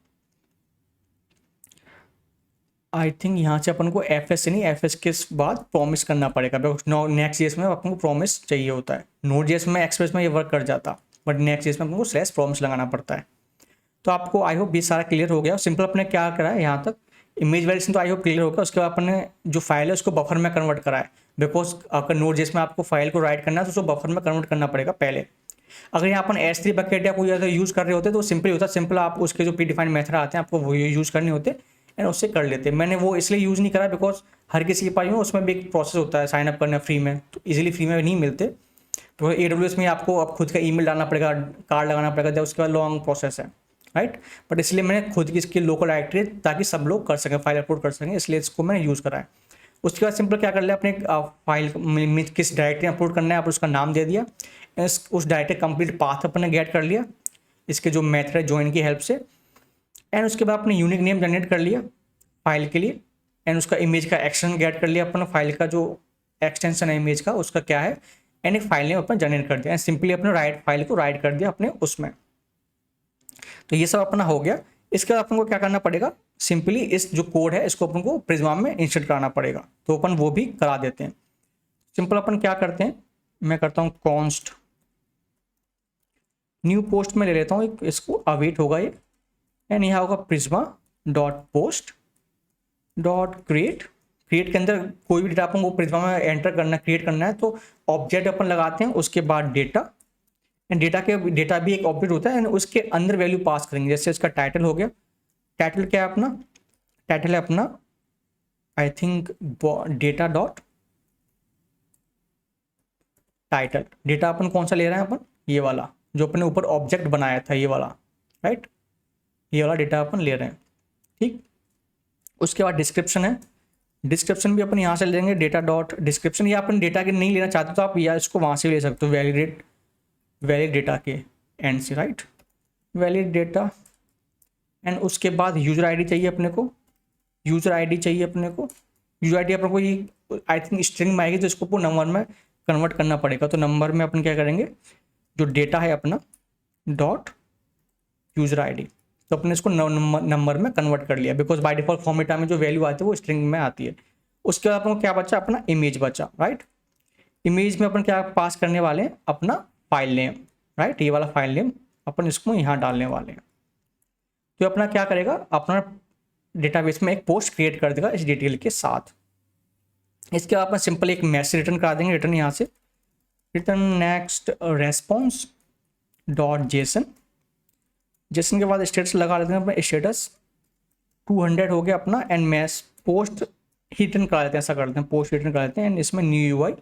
आई थिंक यहाँ से अपन को FS से नहीं, FS के बाद प्रॉमिस करना पड़ेगा, बिकॉज नेक्स्ट.js में अपन को प्रॉमिस चाहिए होता है। नोड.js में एक्सप्रेस में ये वर्क कर जाता, बट नेक्स्ट.js में अपन को स्लैश प्रॉमिस लगाना पड़ता है। तो आपको आई होप ये सारा क्लियर हो गया। सिंपल अपने क्या करा है यहाँ तक, इमेज वैल्यूशन तो आई होप क्लियर होगा। उसके बाद अपन ने जो फाइल है उसको बफर में कन्वर्ट करा है, बिकॉज अगर नोड.js में आपको फाइल को राइट करना है तो उसको बफर में कन्वर्ट करना पड़ेगा पहले। अगर यहाँ अपन S3 बकेट या कोई अगर यूज़ कर रहे होते तो सिंपल होता, सिंपल आप उसके जो प्रीडिफाइंड मेथड आते हैं आपको वो यूज़ करने होते एंड उससे कर लेते। मैंने वो इसलिए यूज़ नहीं करा बिकॉज हर किसी के पास में उसमें भी एक प्रोसेस होता है साइन अप करना फ्री में, तो इजीली फ्री में नहीं मिलते। तो AWS में आपको अब खुद का ईमेल डालना पड़ेगा, कार्ड लगाना पड़ेगा, उसके बाद लॉन्ग प्रोसेस है, राइट। बट इसलिए मैंने खुद की इसकी लोकल डायरेक्टरी ताकि सब लोग कर सकें, फाइल अपलोड कर सकें, इसलिए इसको मैंने यूज़ करा है। उसके बाद सिंपल क्या कर लिया, अपने फाइल में किस डायरेक्टरी अपलोड करना है आप उसका नाम दे दिया, उस डायरेक्टरी कंप्लीट पाथ अपने गेट कर लिया इसके जो मेथड है ज्वाइन की हेल्प से, एंड उसके बाद अपने यूनिक नेम जनरेट कर लिया फाइल के लिए, एंड उसका इमेज का एक्सटेंशन गेट कर लिया अपना, फाइल का जो एक्सटेंशन है इमेज का उसका क्या है, एंड एक फाइल नेम अपना जनरेट कर दिया, एंड सिंपली अपने राइट फाइल को राइट कर दिया अपने उसमें। तो ये सब अपना हो गया। इसके बाद अपन को क्या करना पड़ेगा, सिंपली इस जो कोड है इसको अपन को प्रिज्मा में इंसर्ट कराना पड़ेगा, तो अपन वो भी करा देते हैं। सिंपल अपन क्या करते हैं, मैं करता हूँ कॉन्स्ट न्यू पोस्ट में ले लेता हूँ, इसको अवेट होगा ये, एंड यहाँ होगा Prisma dot post dot create के अंदर कोई भी डेटा अपन को प्रिज्मा में एंटर करना क्रिएट करना है, तो ऑब्जेक्ट अपन लगाते हैं, उसके बाद डेटा, एंड डेटा भी एक ऑब्जेक्ट होता है, एंड उसके अंदर वैल्यू पास करेंगे। जैसे इसका टाइटल हो गया, टाइटल क्या है अपना, टाइटल है अपना I think data dot title. Data अपन कौन सा ले रहे हैं अपन, ये वाला जो अपने ऊपर ऑब्जेक्ट बनाया था ये वाला, राइट, ये वाला डेटा अपन ले रहे हैं, ठीक। उसके बाद डिस्क्रिप्शन है, डिस्क्रिप्शन भी अपन यहाँ से ले लेंगे, डेटा डॉट डिस्क्रिप्शन, या अपन डेटा के नहीं लेना चाहते तो आप या इसको वहाँ से ले सकते हो वैलिड डेटा के एंड से, राइट, वैलिड डेटा। एंड उसके बाद यूजर आईडी चाहिए अपने को, यूजर आईडी अपन को ये आई थिंक स्ट्रिंग में आएगी, तो इसको पूरा नंबर में कन्वर्ट करना पड़ेगा। तो नंबर में अपन क्या करेंगे, जो डेटा है अपना डॉट यूजर आईडी, तो अपने इसको नंबर में कन्वर्ट कर लिया, बिकॉज बाय डिफॉल्ट फॉर्मेटा में जो वैल्यू आती है वो स्ट्रिंग में आती है। उसके बाद अपन को क्या बचा, अपना इमेज बचा, राइट। इमेज में अपन क्या पास करने वाले हैं, अपना फाइल नेम, राइट, ये वाला फाइल नेम अपन इसको यहाँ डालने वाले हैं। तो ये अपना क्या करेगा, अपना डेटाबेस में एक पोस्ट क्रिएट कर देगा इस डिटेल के साथ। इसके बाद अपन सिंपल एक मैसेज रिटर्न करा देंगे, रिटर्न यहाँ से return next response dot JSON. Jason के बाद स्टेटस लगा लेते हैं अपना, स्टेटस 200 हो गया अपना, एंड मैस पोस्ट रिटर्न करा लेते हैं, ऐसा करते हैं पोस्ट रिटर्न करा लेते हैं, एंड इसमें न्यू यूआई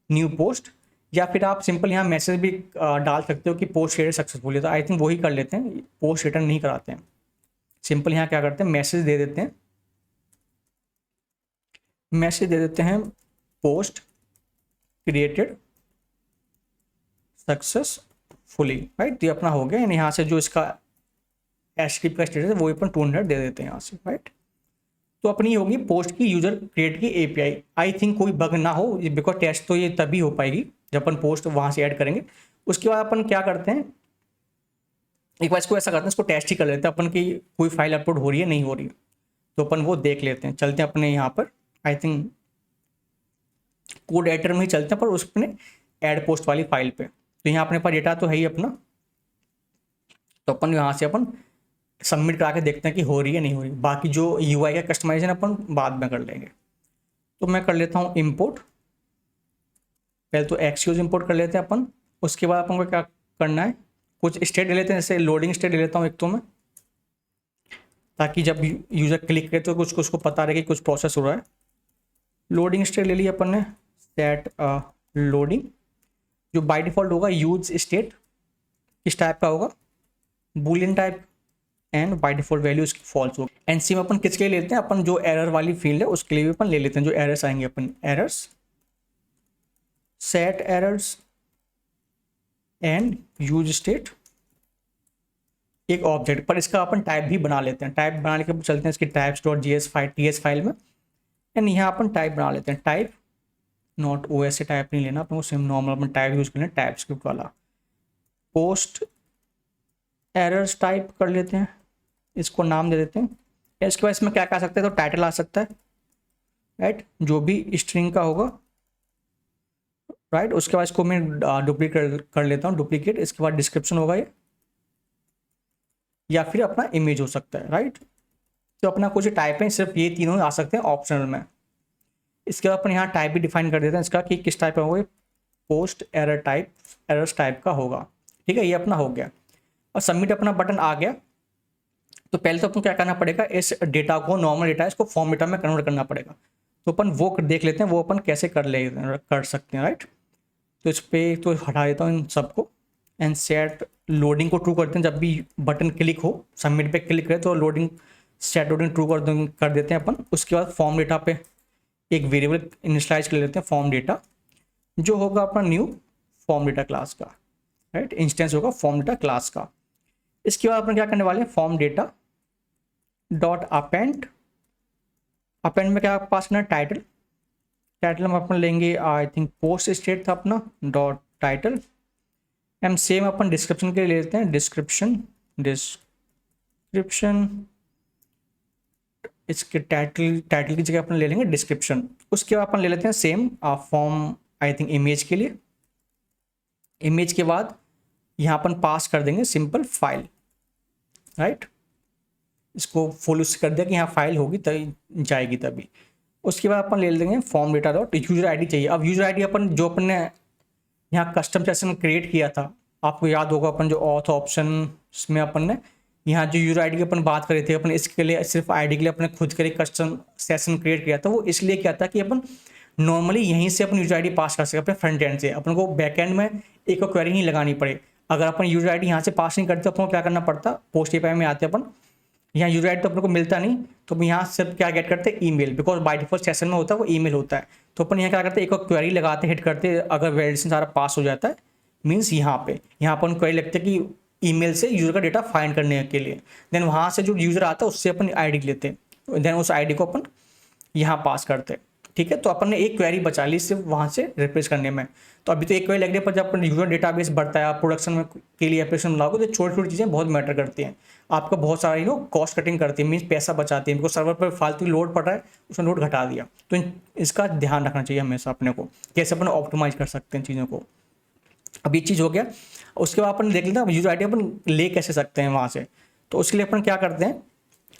न्यू पोस्ट, या फिर आप सिंपल यहाँ मैसेज भी डाल सकते हो कि पोस्ट क्रिएटेड सक्सेसफुली। तो आई थिंक वही कर लेते हैं, पोस्ट रिटर्न नहीं कराते हैं। सिंपल यहाँ क्या करते हैं, मैसेज दे देते हैं, मैसेज दे देते हैं पोस्ट क्रिएटेड सक्सेसफुली, राइट। ये अपना हो गया, एंड यहाँ से जो इसका एस्क्रिप्ट का स्टेटस है वो अपन 200 दे देते हैं यहाँ से, राइट। तो अपनी होगी पोस्ट की यूजर क्रिएट की एपीआई। आई थिंक कोई बग ना हो, बिकॉज टेस्ट तो ये तभी हो पाएगी जब अपन पोस्ट वहाँ से ऐड करेंगे। उसके बाद अपन क्या करते हैं, एक बार इसको ऐसा करते हैं, इसको टेस्ट ही कर लेते हैं अपन की कोई फाइल अपलोड हो रही है नहीं हो रही है, तो अपन वो देख लेते हैं। चलते हैं अपने यहाँ पर, आई थिंक कोड एडिटर में ही चलते हैं, पर उसमें ऐड पोस्ट वाली फाइल पे। तो यहाँ अपने पास डेटा तो है ही अपना, तो अपन यहाँ से अपन सबमिट करा के देखते हैं कि हो रही है नहीं हो रही। बाकी जो यूआई का कस्टमाइजेशन अपन बाद में कर लेंगे। तो मैं कर लेता हूँ इंपोर्ट, पहले तो एक्सक्यूज इंपोर्ट कर लेते हैं अपन। उसके बाद अपन को क्या करना है, कुछ स्टेट ले लेते हैं, जैसे लोडिंग स्टेट ले लेता हूँ एक तो मैं, ताकि जब यूज़र क्लिक करे तो कुछ उसको पता रहे कि कुछ प्रोसेस हो रहा है। लोडिंग स्टेट ले लिया अपन ने, सेट लोडिंग, जो बाय डिफ़ॉल्ट होगा यूज स्टेट किस टाइप का होगा, Boolean type, and by default value इसकी फॉल्स होगी। एनसी में अपन किसके लिए लेते हैं, अपन जो एरर वाली फील्ड है उसके लिए भी अपन ले लेते हैं, जो एरर्स आएंगे अपन errors, set errors and use state एक ऑब्जेक्ट पर। इसका अपन टाइप भी बना लेते हैं, टाइप बनाने के चलते हैं इसकी types dot GS file TS file में, एंड यहाँ अपन टाइप बना लेते हैं, टाइप नॉट ओएस से टाइप नहीं लेना अपन को, सिम नॉर्मल अपन टाइप यूज कर लें, टाइप स्क्रिप्ट वाला। पोस्ट एरर्स टाइप कर लेते हैं, इसको नाम दे देते हैं। इसके बाद इसमें क्या कर सकते हैं, तो टाइटल आ सकता है, राइट, जो भी स्ट्रिंग का होगा, राइट। उसके बाद इसको मैं डुप्लीकेट कर लेता हूँ, डुप्लीकेट। इसके बाद डिस्क्रिप्शन होगा ये, या फिर अपना इमेज हो सकता है, राइट। तो अपना कुछ टाइप है, सिर्फ ये तीनों आ सकते हैं ऑप्शनल में। इसके बाद अपन यहाँ टाइप भी डिफाइन कर देते हैं इसका कि किस टाइप का होगा, post error type errors type का होगा, ठीक है। ये अपना हो गया, और सबमिट अपना बटन आ गया। तो पहले तो अपन क्या करना पड़ेगा, इस डेटा को, नॉर्मल डेटा इसको फॉर्म डेटा में कन्वर्ट करना पड़ेगा। तो अपन वो देख लेते हैं, वो अपन कैसे कर सकते हैं, राइट। तो इस पर तो हटा देता हूँ इन सबको, एंड सेट लोडिंग को ट्रू करते हैं। जब भी बटन क्लिक हो, सबमिट पे क्लिक करें तो लोडिंग सेट लोडिंग ट्रू कर देते हैं अपन। उसके बाद फॉर्म डेटा पे एक वेरिएबल इनिशियलाइज कर लेते हैं, फॉर्म डेटा, जो होगा अपना न्यू फॉर्म डेटा क्लास का, राइट, इंस्टेंस होगा फॉर्म डेटा क्लास का। इसके बाद अपन क्या करने वाले हैं, form data dot append, append में क्या पास करना है, टाइटल, टाइटल में अपन लेंगे आई थिंक पोस्ट स्टेट था अपना, dot title, and same upon description के लिए लेते हैं, डिस्क्रिप्शन इसके टाइटल की जगह अपन ले लेंगे डिस्क्रिप्शन। उसके बाद अपन ले लेते हैं same form I think image के लिए, इमेज के बाद यहाँ अपन पास कर देंगे सिंपल फाइल, राइट। इसको फुल उससे कर दिया कि यहाँ फाइल होगी तभी जाएगी तभी। उसके बाद अपन ले लेंगे form data dot user ID चाहिए। अब यूजर आईडी अपन जो अपन ने यहाँ कस्टम सेशन क्रिएट किया था, आपको याद होगा अपन जो ऑथ ऑप्शन में अपन ने यहाँ जो यूजर आईडी की अपन बात करी थी, अपन इसके लिए सिर्फ आईडी के लिए अपने खुद के लिए कस्टम सेशन क्रिएट किया था। वो इसलिए क्या था कि अपन नॉर्मली यहीं से अपन यूजर आईडी पास कर सके अपने फ्रंट एंड से, अपन को बैक एंड में एक क्वेरी नहीं लगानी पड़े। अगर अपन यूजर आईडी यहाँ से पास नहीं करते तो अपन को क्या करना पड़ता, पोस्ट एपीआई में आते अपन, यहाँ यूजर आईडी तो अपन को मिलता नहीं, तो यहाँ सिर्फ क्या गेट करते हैं, email, because by default session में होता है वो ईमेल होता है। तो अपन यहाँ क्या करते हैं, एक क्वेरी लगाते हिट करते, अगर वैलिडेशन सारा पास हो जाता है मीन्स यहाँ अपन क्वेरी लगते हैं कि ईमेल से यूजर का डेटा फाइंड करने के लिए, देन वहाँ से जो यूजर आता है उससे अपन आईडी लेते हैं, देन उस आईडी को अपन यहाँ पास करते हैं, ठीक है। तो अपन ने एक क्वेरी बचा ली सिर्फ वहाँ से रिप्लेस करने में। तो अभी तो एक क्वेरी लगने पर जब अपन यूजर डेटाबेस बढ़ता है, आप प्रोडक्शन में के लिए एप्लीकेशन बनाओगे तो छोटी छोटी चीज़ें बहुत मैटर करती हैं, आपका बहुत सारा कॉस्ट कटिंग करती है, मीन्स पैसा बचाती है। बिकॉज सर्वर पर फालतू लोड पड़ रहा है, उसने लोड घटा दिया। तो इसका ध्यान रखना चाहिए हमेशा अपने को, कैसे अपन ऑप्टिमाइज कर सकते हैं चीज़ों को। अब ये चीज़ हो गया। उसके बाद अपन देख लेते हैं यूजर आईडी अपन ले कैसे सकते हैं वहाँ से। तो तो उसके लिए अपन क्या करते हैं,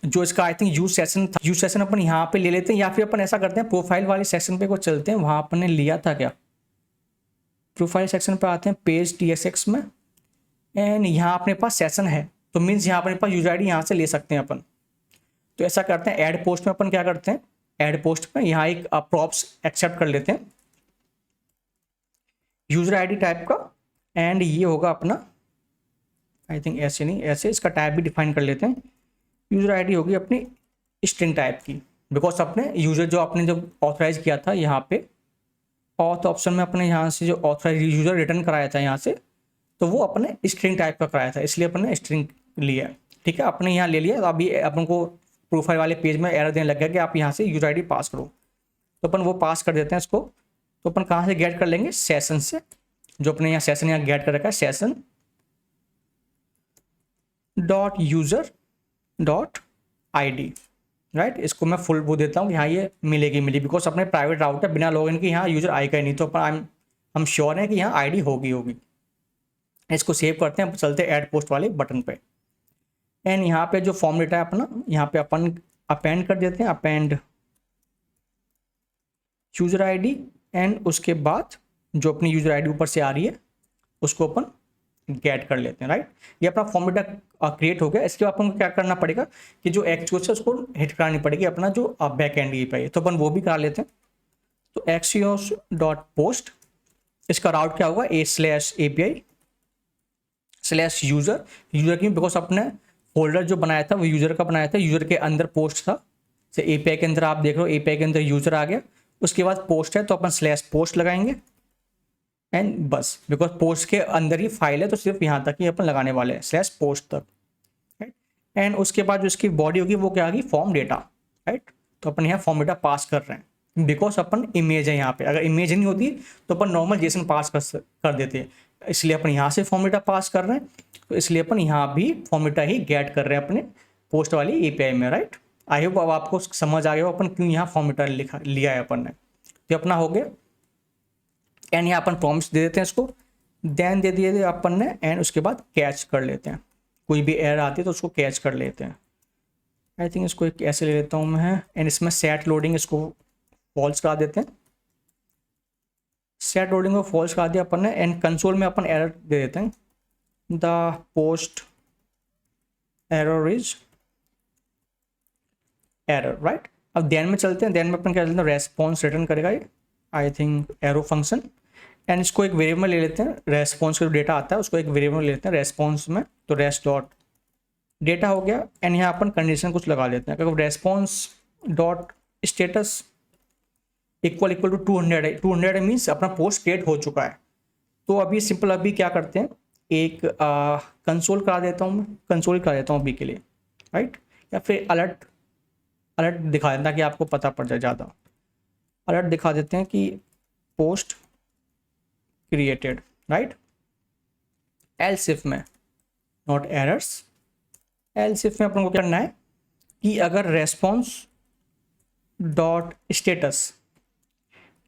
जो इसका आई थिंक यूज सेशन था, यूज सेशन अपन यहाँ पे ले लेते हैं, या फिर अपन ऐसा करते हैं प्रोफाइल वाले सेक्शन पे को चलते हैं, वहाँ अपन ने लिया था क्या, प्रोफाइल सेक्शन पे आते हैं पेज TSX में, एंड यहाँ अपने पास सेशन है, तो मीन्स यहाँ अपने पास यूजर ID यहाँ से ले सकते हैं अपन। तो ऐसा करते हैं, ऐड पोस्ट में अपन क्या करते हैं, ऐड पोस्ट में यहाँ एक प्रॉप्स एक्सेप्ट कर लेते हैं यूजर ID टाइप का, एंड ये होगा अपना आई थिंक ऐसे नहीं, ऐसे इसका टाइप भी डिफाइन कर लेते हैं। यूजर ID होगी अपनी स्ट्रिंग टाइप की, बिकॉज अपने यूजर जो आपने जब ऑथराइज किया था यहाँ पे ऑथ ऑप्शन में अपने यहाँ से जो ऑथराइज यूजर रिटर्न कराया था यहाँ से, तो वो अपने स्ट्रिंग टाइप का कराया था, इसलिए अपन ने स्ट्रिंग लिया। ठीक है, अपने यहाँ ले लिया, तो अभी अपन को प्रोफाइल वाले पेज में एरर देने लग गया कि आप यहाँ से यूजर ID पास करो, तो अपन वो पास कर देते हैं इसको। तो अपन कहाँ से गेट कर लेंगे, सेशन से, जो अपने यहाँ सेशन यहाँ गेट कर रखा है, session dot user dot ID, right. इसको मैं फुल वो देता हूँ कि हाँ ये मिलेगी, बिकॉज अपने प्राइवेट राउट है, बिना लॉगिन के यहाँ यूजर आएगा ही नहीं, तो अपन हम श्योर हैं कि यहाँ ID होगी। इसको सेव करते हैं, चलते हैं ऐड पोस्ट वाले बटन पे, एंड यहाँ पे जो फॉर्म डेटा है अपना, यहाँ पे अपन अपेंड कर देते हैं, अपेंड यूजर ID, एंड उसके बाद जो अपनी यूजर ID ऊपर से आ रही है उसको अपन गेट कर लेते हैं, राइट। ये अपना फॉर्म डेटा क्रिएट हो गया। इसके बाद अपन को क्या करना पड़ेगा कि जो एक्सिक्यूशन है उसको हिट करानी पड़ेगी अपना जो बैक एंड API है, तो अपन वो भी करा लेते हैं। तो axios डॉट पोस्ट, इसका राउट क्या होगा, a/API/यूजर की, बिकॉज अपने फोल्डर जो बनाया था वो यूजर का बनाया था, यूजर के अंदर पोस्ट था, से API के अंदर आप देख रहे हो API के अंदर यूजर आ गया, उसके बाद पोस्ट है तो अपन /पोस्ट लगाएंगे, एंड बस, बिकॉज पोस्ट के अंदर ही फाइल है तो सिर्फ यहाँ तक ही अपन लगाने वाले हैं, /पोस्ट तक, राइट। एंड उसके बाद जो इसकी बॉडी होगी वो क्या होगी, फॉर्म डेटा, राइट। तो अपन यहाँ फॉर्म डेटा पास कर रहे हैं, बिकॉज अपन इमेज है यहाँ पे, अगर इमेज नहीं होती तो अपन नॉर्मल जेसन पास कर देते हैं, इसलिए अपन यहाँ से फॉर्म डेटा पास कर रहे हैं, तो इसलिए अपन यहाँ भी फॉर्म डेटा ही गेट कर रहे हैं अपने पोस्ट वाली API में, राइट। आई होप अब आपको समझ आ गया अपन क्यों यहाँ फॉर्म डेटा लिया है अपन ने। तो अपना हो गया, एंड यहाँ अपन प्रॉम्प्ट्स दे देते हैं इसको, देन दे दिए अपन ने, एंड उसके बाद कैच कर लेते हैं, कोई भी एरर आती है तो उसको कैच कर लेते हैं। आई थिंक इसको एक ऐसे ले लेता हूँ मैं, एंड इसमें सेट लोडिंग इसको फॉल्स करा देते हैं, सेट लोडिंग को फॉल्स करा दिया अपन ने, एंड कंसोल में अपन एरर दे देते हैं, the post error is error, right. अब देन में चलते हैं, देन में अपन क्या चलते हैं, रेस्पॉन्स रिटर्न करेगा ये I think arrow function, and इसको एक वेरिएबल ले लेते हैं, रेस्पॉन्स का जो डेटा आता है उसको एक वेरिएबल ले लेते हैं रेस्पॉन्स में, तो रेस्ट डॉट डेटा हो गया, एंड यहाँ अपन कंडीशन कुछ लगा लेते हैं, अगर response dot status equal to 200 है, 200 मीन्स अपना पोस्ट क्रिएट हो चुका है। तो अभी सिंपल अभी क्या करते हैं, एक कंसोल करा देता हूँ मैं, कंसोल करा देता हूँ अभी के लिए, राइट, या फिर अलर्ट दिखा देता कि आपको पता पड़ जाए ज़्यादा, अलर्ट दिखा देते हैं कि post created, right. Else if में नॉट एरर्स, एल्स इफ में अपन को क्या करना है कि अगर response dot status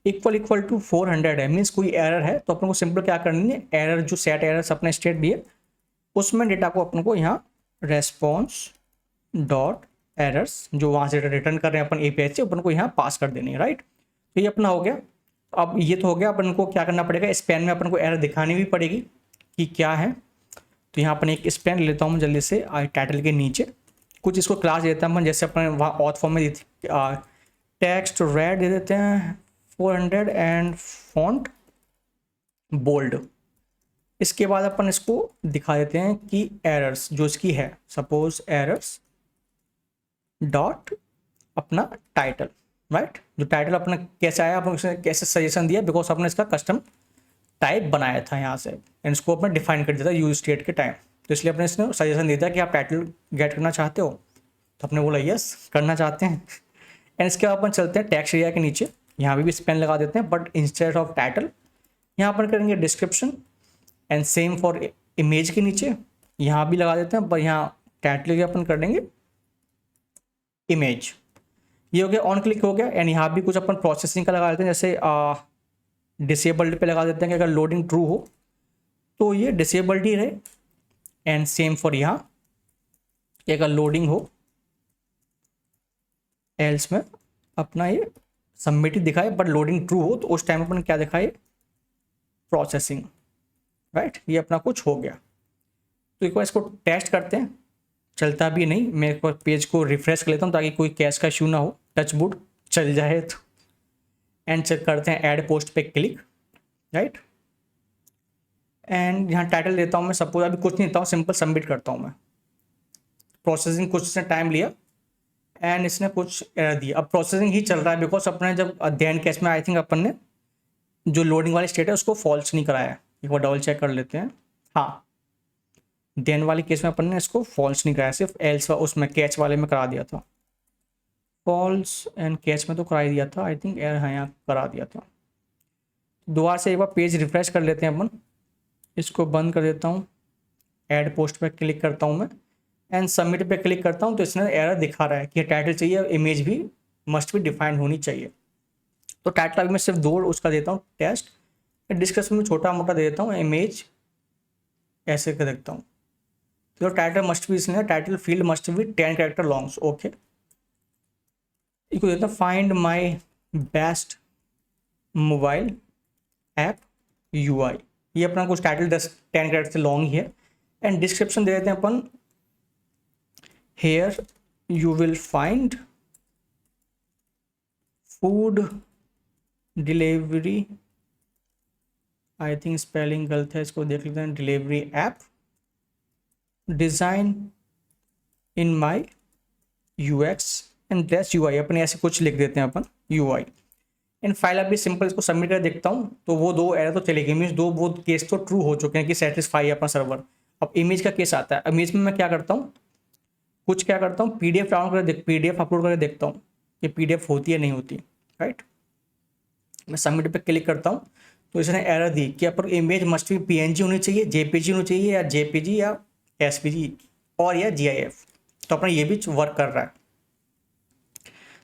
equal to 400 है, मीन्स कोई एरर है, तो अपन को सिंपल क्या करनी है, एरर जो सेट एरर्स अपने स्टेट भी है उसमें डेटा को अपन को यहाँ रेस्पॉन्स डॉट एरर्स जो वहाँ से रिटर्न कर रहे हैं अपन API से, अपन को यहाँ पास कर देनी है, राइट। तो ये अपना हो गया। अब ये तो हो गया, अपन को क्या करना पड़ेगा, स्पैन में अपन को एरर दिखानी भी पड़ेगी कि क्या है। तो यहाँ अपन एक स्पैन लेता हूँ जल्दी से, टाइटल के नीचे कुछ इसको क्लास देता हूँ, जैसे अपन वहाँ ऑथ फॉर्म में दी थी, टेक्स्ट रेड दे देते हैं 400 एंड फॉन्ट बोल्ड। इसके बाद अपन इसको दिखा देते हैं कि एरर्स जो इसकी है, सपोज एरर्स डॉट अपना टाइटल, राइट। जो टाइटल अपना कैसे आया, अपन उसने कैसे सजेशन दिया, बिकॉज अपने इसका कस्टम टाइप बनाया था यहाँ से, एंड इसको अपने डिफाइन कर दिया था यूज स्टेट के टाइम, तो इसलिए अपने इसने सजेशन दिया था कि आप टाइटल गेट करना चाहते हो, तो अपने बोला यस करना चाहते हैं। एंड इसके बाद अपन चलते हैं टेक्स्ट एरिया के नीचे, यहाँ भी स्पेन लगा देते हैं, बट इंस्टेड ऑफ टाइटल यहाँ पर करेंगे description, and same for image के नीचे यहाँ भी लगा देते हैं, पर यहाँ टाइटल के अपन कर देंगे इमेज। ये हो गया, ऑन क्लिक हो गया, एंड यहाँ भी कुछ अपन प्रोसेसिंग का लगा देते हैं, जैसे डिसेबल्ड पे लगा देते हैं कि अगर लोडिंग ट्रू हो तो ये डिसेबल्ड ही रहे, एंड सेम फॉर यहाँ एक लोडिंग हो, एल्स में अपना ये सबमिटेड दिखाए बट लोडिंग ट्रू हो, तो उस टाइम अपन क्या दिखाए, प्रोसेसिंग, राइट। ये अपना कुछ हो गया। तो एक बार इसको टेस्ट करते हैं, चलता भी नहीं, मैं एक बार पेज को रिफ्रेश कर लेता हूँ ताकि कोई कैश का इशू ना हो, टच वुड चल जाए तो। एंड चेक करते हैं ऐड पोस्ट पे क्लिक, राइट। एंड यहाँ टाइटल देता हूँ मैं, सपोज अभी कुछ नहीं देता हूँ, सिंपल सबमिट करता हूँ मैं। प्रोसेसिंग कुछ इसने टाइम लिया एंड इसने कुछ एरर दिया। अब प्रोसेसिंग ही चल रहा है बिकॉज अपने जब अध्ययन केस में आई थिंक अपन ने जो लोडिंग वाली स्टेट है उसको फॉल्स नहीं कराया है। एक बार डबल चेक कर लेते हैं। हाँ, देन वाली केस में अपन ने इसको फॉल्स नहीं कराया, सिर्फ एल्स उसमें कैच वाले में करा दिया था। फॉल्स एंड कैच में तो करा ही दिया था, आई थिंक एरर है यहाँ करा दिया था। दोबारा से एक बार पेज रिफ्रेश कर लेते हैं अपन, इसको बंद कर देता हूँ, ऐड पोस्ट पे क्लिक करता हूँ मैं एंड सबमिट पे क्लिक करता हूँ, तो इसने एरर दिखा रहा है कि टाइटल चाहिए, इमेज भी मस्ट भी डिफाइंड होनी चाहिए। तो टाइटल अभी मैं सिर्फ 2 उसका देता हूँ टेस्ट, डिस्क्रिप्शन में छोटा मोटा दे देता हूँ, इमेज ऐसे कर देखता हूँ। तो टाइटल मस्ट भी, इसने टाइटल फील्ड मस्ट भी 10 कैरेक्टर लॉन्ग्स, ओके। इसको देता हूँ find my best mobile app UI। ये अपना कुछ टाइटल 10 कैरेक्टर से लॉन्ग ही है। एंड डिस्क्रिप्शन दे देते हैं अपन, here you will find food delivery, I think spelling गलत है, इसको देख लेते हैं, delivery app design in my UX and dress UI, अपने ऐसे कुछ लिख देते हैं अपन UI। इन फाइल अभी सिंपल इसको सबमिट कर देखता हूँ, तो वो 2 एरर तो चलेगी, मीन्स वो केस तो ट्रू हो चुके हैं कि सेटिस्फाई अपना सर्वर। अब इमेज का केस आता है। इमेज में मैं क्या करता हूँ, कुछ क्या करता हूँ, PDF डाउनलोड कर PDF अपलोड करके देखता हूँ कि PDF होती है नहीं होती, राइट। मैं सबमिट पे क्लिक करता हूँ, तो इसने एरर दी कि अपन इमेज मस्ट भी PNG होनी चाहिए, JPG होनी चाहिए, या JPG या SVG और या GIF। तो अपना ये भी वर्क कर रहा है।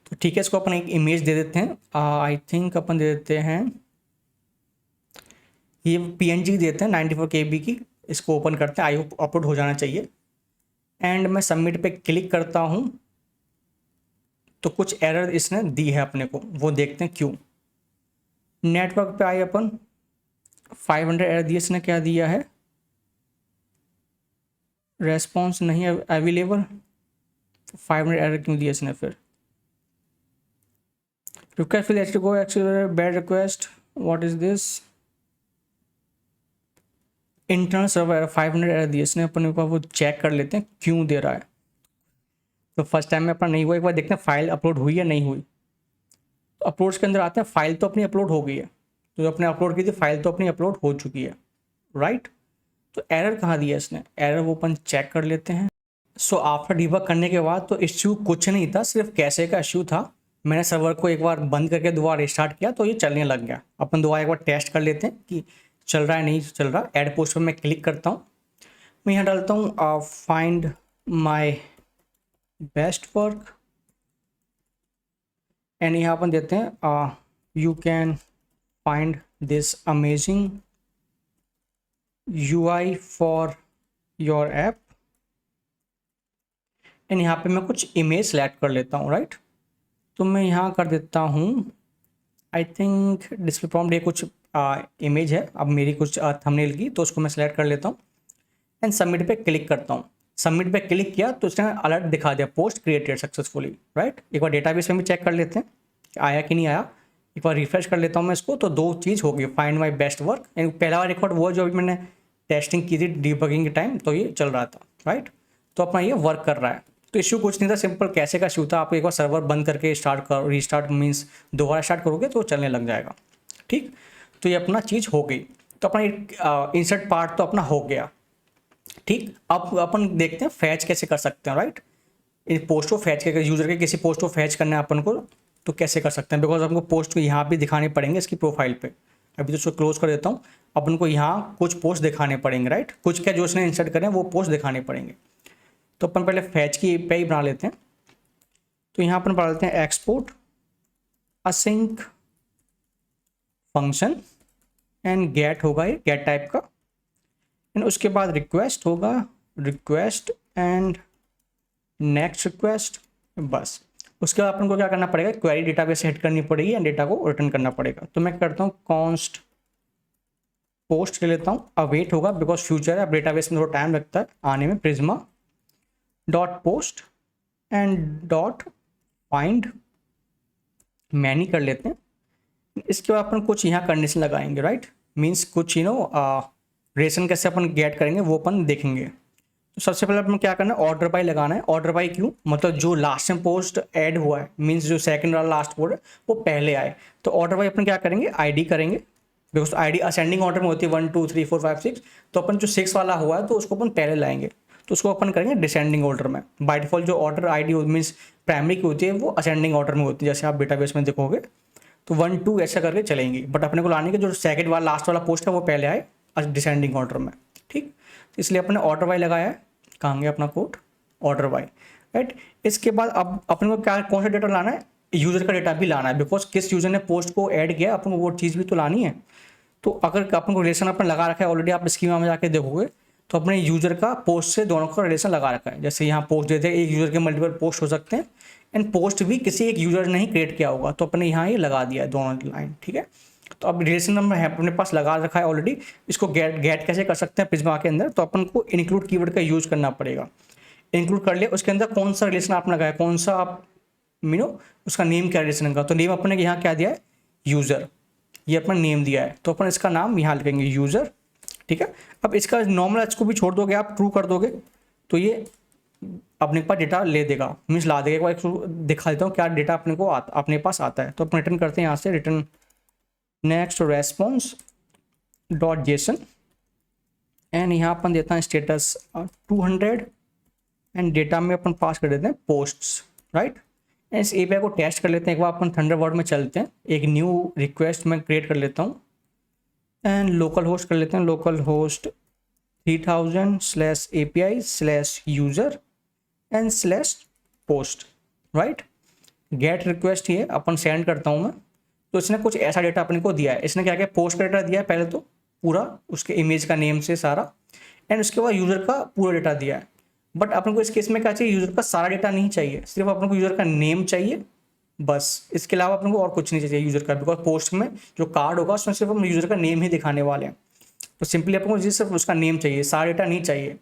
तो ठीक है, इसको अपन एक इमेज दे देते हैं, आई थिंक अपन दे देते हैं, ये PNG देते हैं 94 KB की। इसको ओपन करते हैं, आई होप अपलोड हो जाना चाहिए। एंड मैं सबमिट पे क्लिक करता हूँ, तो कुछ एरर इसने दी है अपने को, वो देखते हैं क्यों। नेटवर्क पे आए अपन, 500 एरर दिए इसने, क्या दिया है, रेस्पॉन्स नहीं अवेलेबल। 500 एरर क्यों दिया इसने फिर, रिक्वेस्ट फिल एच गो actually bad request, what is this, internal server 500 error दिए इसने अपने को। वो चेक कर लेते हैं क्यों दे रहा है। तो फर्स्ट टाइम में अपना नहीं हुआ, एक बार देखते हैं फाइल अपलोड हुई या नहीं हुई। तो अपलोड्स के अंदर आते हैं, फाइल तो अपनी अपलोड हो गई है, तो अपने अपलोड की थी फाइल तो अपनी अपलोड हो चुकी है, राइट। तो एरर कहाँ दिया इसने, एरर वो अपन चेक कर लेते हैं। सो आफ्टर डिबग करने के बाद तो इश्यू कुछ नहीं था, सिर्फ कैसे का इश्यू था। मैंने सर्वर को एक बार बंद करके दोबारा रिस्टार्ट किया तो ये चलने लग गया। अपन दोबारा एक बार टेस्ट कर लेते हैं कि चल रहा है नहीं चल रहा। ऐड पोस्ट पर मैं क्लिक करता हूँ, मैं यहाँ डालता हूँ find my best work and यहाँ अपन देते हैं you can find this amazing UI for your app. And यहाँ पे मैं कुछ इमेज सेलेक्ट कर लेता हूँ, राइट। तो मैं यहाँ कर देता हूँ, आई थिंक डिस्प्ले प्रॉम्प्ट, ये कुछ इमेज है अब मेरी कुछ थंबनेल की, तो उसको मैं सेलेक्ट कर लेता हूँ एंड सबमिट पे क्लिक करता हूँ। सबमिट पे क्लिक किया तो इसने अलर्ट दिखा दिया, पोस्ट क्रिएटेड सक्सेसफुली, राइट। एक बार डेटाबेस में भी चेक कर लेते हैं कि आया कि नहीं आया। एक बार रिफ्रेश कर लेता हूँ मैं इसको, तो 2 चीज़ हो गई, फाइंड माई बेस्ट वर्क। पहला वाला रिकॉर्ड वो जो अभी मैंने टेस्टिंग की थी डीबगिंग के टाइम, तो ये चल रहा था, राइट। तो अपना ये वर्क कर रहा है। तो इश्यू कुछ नहीं था, सिंपल कैसे का इशू था। आप एक बार सर्वर बंद करके स्टार्ट करो, रीस्टार्ट मीन्स दोबारा स्टार्ट करोगे तो चलने लग जाएगा, ठीक। तो ये अपना चीज़ हो गई। तो अपना एक इंसर्ट पार्ट तो अपना हो गया, ठीक। अब अपन देखते हैं फैच कैसे कर सकते हैं, राइट। इस पोस्ट को फैच करके, यूजर के किसी पोस्ट को फैच करना है अपन को, तो कैसे कर सकते हैं, बिकॉज हमको पोस्ट को यहाँ भी दिखाने पड़ेंगे इसकी प्रोफाइल पे। अभी तो इसको क्लोज कर देता हूँ। अपन को यहाँ कुछ पोस्ट दिखाने पड़ेंगे, राइट। कुछ क्या जो उसने इंसर्ट करें वो पोस्ट दिखाने पड़ेंगे। तो अपन पहले फैच की पे ही बना लेते हैं। तो यहाँ अपन बना लेते हैं export async function and get होगा, ये गेट टाइप का। एंड उसके बाद रिक्वेस्ट होगा, रिक्वेस्ट एंड नेक्स्ट रिक्वेस्ट, बस। उसके बाद अपन को क्या करना पड़ेगा, क्वेरी डेटाबेस से हिट करनी पड़ेगी एंड डेटा को रिटर्न करना पड़ेगा। तो मैं करता हूँ कॉन्स्ट पोस्ट ले लेता हूँ, अवेट होगा बिकॉज फ्यूचर है, अब डेटाबेस में थोड़ा टाइम लगता है आने में। Prisma dot post and dot find many कर लेते हैं। इसके बाद अपन कुछ यहाँ कंडीशन लगाएंगे, राइट, मीन्स कुछ रिलेशन कैसे अपन गेट करेंगे वो अपन देखेंगे। तो सबसे पहले अपन क्या करना है, ऑर्डर बाय लगाना है। ऑर्डर बाय क्यों, मतलब जो लास्ट में पोस्ट ऐड हुआ है, मीन्स जो सेकंड वाला लास्ट पोस्ट है वो पहले आए। तो ऑर्डर बाय अपन क्या करेंगे, आईडी करेंगे, बिकॉज आईडी असेंडिंग ऑर्डर में होती है 1 2 3 4 5 6। तो अपन जो 6 वाला हुआ है तो उसको अपन पहले लाएंगे, तो उसको अपन करेंगे डिसेंडिंग ऑर्डर में। बाय डिफॉल्ट जो ऑर्डर आईडी मीन्स प्राइमरी की होती है वो असेंडिंग ऑर्डर में होती है, जैसे आप डेटाबेस में देखोगे तो 1 2 ऐसा करके चलेंगी। बट अपने को लाने के जो सेकंड वाला लास्ट वाला पोस्ट है वो पहले आए डिसेंडिंग ऑर्डर में, ठीक। तो इसलिए अपने ऑर्डर बाय लगाया है, कहाँ गया अपना कोड, ऑर्डर बाय, राइट। इसके बाद अब अपने को क्या, कौन सा डेटा लाना है, यूज़र का डेटा भी लाना है, बिकॉज किस यूज़र ने पोस्ट को ऐड किया अपन को वो चीज़ भी तो लानी है। तो अगर अपन को रिलेशन अपन लगा रखा है ऑलरेडी, आप स्कीमा में जाके देखोगे तो अपने यूज़र का पोस्ट से दोनों का रिलेशन लगा रखा है। जैसे यहाँ पोस्ट देते हैं, एक यूज़र के मल्टीपल पोस्ट हो सकते हैं एंड पोस्ट भी किसी एक यूज़र ने ही क्रिएट किया होगा, तो अपने यहाँ ये लगा दिया है दोनों लाइन, ठीक है। तो अब रिलेशन नंबर है अपने पास लगा रखा है ऑलरेडी, इसको गेट कैसे कर सकते हैं प्रिज्मा के अंदर, तो अपन को इंक्लूड कीवर्ड का यूज करना पड़ेगा। इंक्लूड कर लिया, उसके अंदर कौन सा रिलेशन आपने लगाया, कौन सा आप उसका नेम क्या रिलेशन का, तो नेम अपने यहाँ क्या दिया है, यूज़र, ये अपन नेम दिया है, तो अपन इसका नाम यहाँ लिखेंगे यूज़र, ठीक है। अब इसका नॉर्मल एच को भी छोड़ दोगे आप, ट्रू कर दोगे तो ये अपने पास डेटा ले देगा, मीन्स ला देगा। एक बार दिखा देता हूँ क्या डेटा अपने को अपने पास आता है। तो अपन रिटर्न करते हैं यहाँ से, return next response dot JSON and यहाँ अपन देता है स्टेटस 200 एंड डेटा में अपन पास कर देते हैं पोस्ट्स, राइट। इस एपीआई को टेस्ट कर लेते हैं, एक बार अपन थंडरबर्ड में चलते हैं, एक न्यू रिक्वेस्ट मैं क्रिएट कर लेता हूँ एंड लोकल होस्ट कर लेते हैं, local host 3000/API/user and /post, right. Gate request ये अपन सेंड करता हूँ मैं। तो इसने कुछ ऐसा डेटा अपने को दिया है, इसने क्या क्या पोस्ट का डेटा दिया है पहले तो पूरा उसके इमेज का नेम से सारा, एंड उसके बाद यूज़र का पूरा डेटा दिया है। बट अपन को इस केस में क्या चाहिए, यूज़र का सारा डेटा नहीं चाहिए, सिर्फ अपन को यूज़र का नेम चाहिए बस। इसके अलावा अपन को और कुछ नहीं चाहिए यूज़र का, बिकॉज पोस्ट में जो कार्ड होगा उसमें सिर्फ हम यूज़र का नेम ही दिखाने वाले हैं। तो सिंपली अपन को सिर्फ उसका नेम चाहिए, सारा डेटा नहीं चाहिए,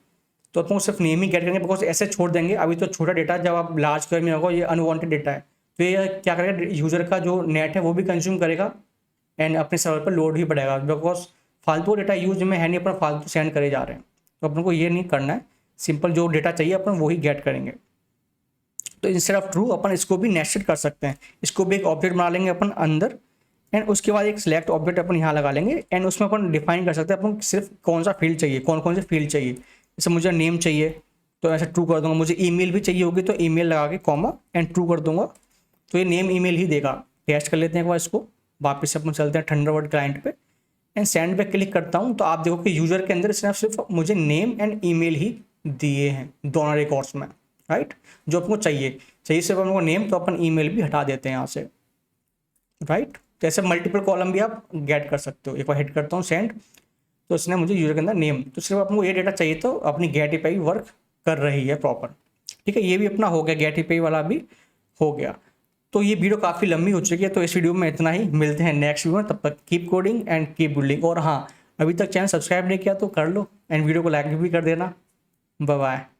तो अपन को सिर्फ नेम ही गेट करेंगे, बिकॉज ऐसे छोड़ देंगे अभी तो छोटा डेटा, जब आप लार्ज स्क्वायर में होगा ये अनवांटेड डेटा है, तो ये क्या करेगा, यूज़र का जो नेट है वो भी कंज्यूम करेगा एंड अपने सर्वर पर लोड भी बढ़ेगा, बिकॉज फालतू डेटा यूज में है नहीं, अपन फालतू सेंड करे जा रहे हैं। तो अपन को ये नहीं करना है, सिंपल जो डेटा चाहिए अपन वही गेट करेंगे। तो इंस्टेड ऑफ ट्रू अपन इसको भी नेस्टेड कर सकते हैं, इसको भी एक ऑब्जेक्ट बना लेंगे अपन अंदर एंड उसके बाद एक सिलेक्ट ऑब्जेक्ट अपन यहाँ लगा लेंगे एंड उसमें अपन डिफाइन कर सकते हैं अपन सिर्फ कौन सा फील्ड चाहिए, कौन कौन से फील्ड चाहिए। जैसे मुझे नेम चाहिए तो ऐसा ट्रू कर दूंगा, मुझे ईमेल भी चाहिए होगी तो ईमेल लगा के कॉमा एंड ट्रू कर दूंगा, तो ये नेम ईमेल ही देगा। टेस्ट कर लेते हैं एक बार इसको, वापस से अपन चलते हैं थंडरबर्ड क्लाइंट पे एंड सेंड पे क्लिक करता हूँ, तो आप देखो कि यूज़र के अंदर इसने सिर्फ मुझे नेम एंड ईमेल ही दिए हैं दोनों रिकॉर्ड्स में, राइट। जो आपको चाहिए सिर्फ अपन को नेम, तो अपन ईमेल भी हटा देते हैं यहाँ से, राइट। तो ऐसे मल्टीपल कॉलम भी आप गेट कर सकते हो। एक बार हिट करता हूँ सेंड, तो इसने मुझे यूज़र के अंदर नेम, तो सिर्फ आपको ये डेटा चाहिए तो अपनी गेट एपीआई वर्क कर रही है प्रॉपर, ठीक है। ये भी अपना हो गया, गेट एपीआई वाला भी हो गया। तो ये वीडियो काफ़ी लंबी हो चुकी है, तो इस वीडियो में इतना ही, मिलते हैं नेक्स्ट वीडियो में, तब तक keep coding and keep building. और हाँ, अभी तक चैनल सब्सक्राइब नहीं किया तो कर लो एंड वीडियो को लाइक भी कर देना। Bye bye.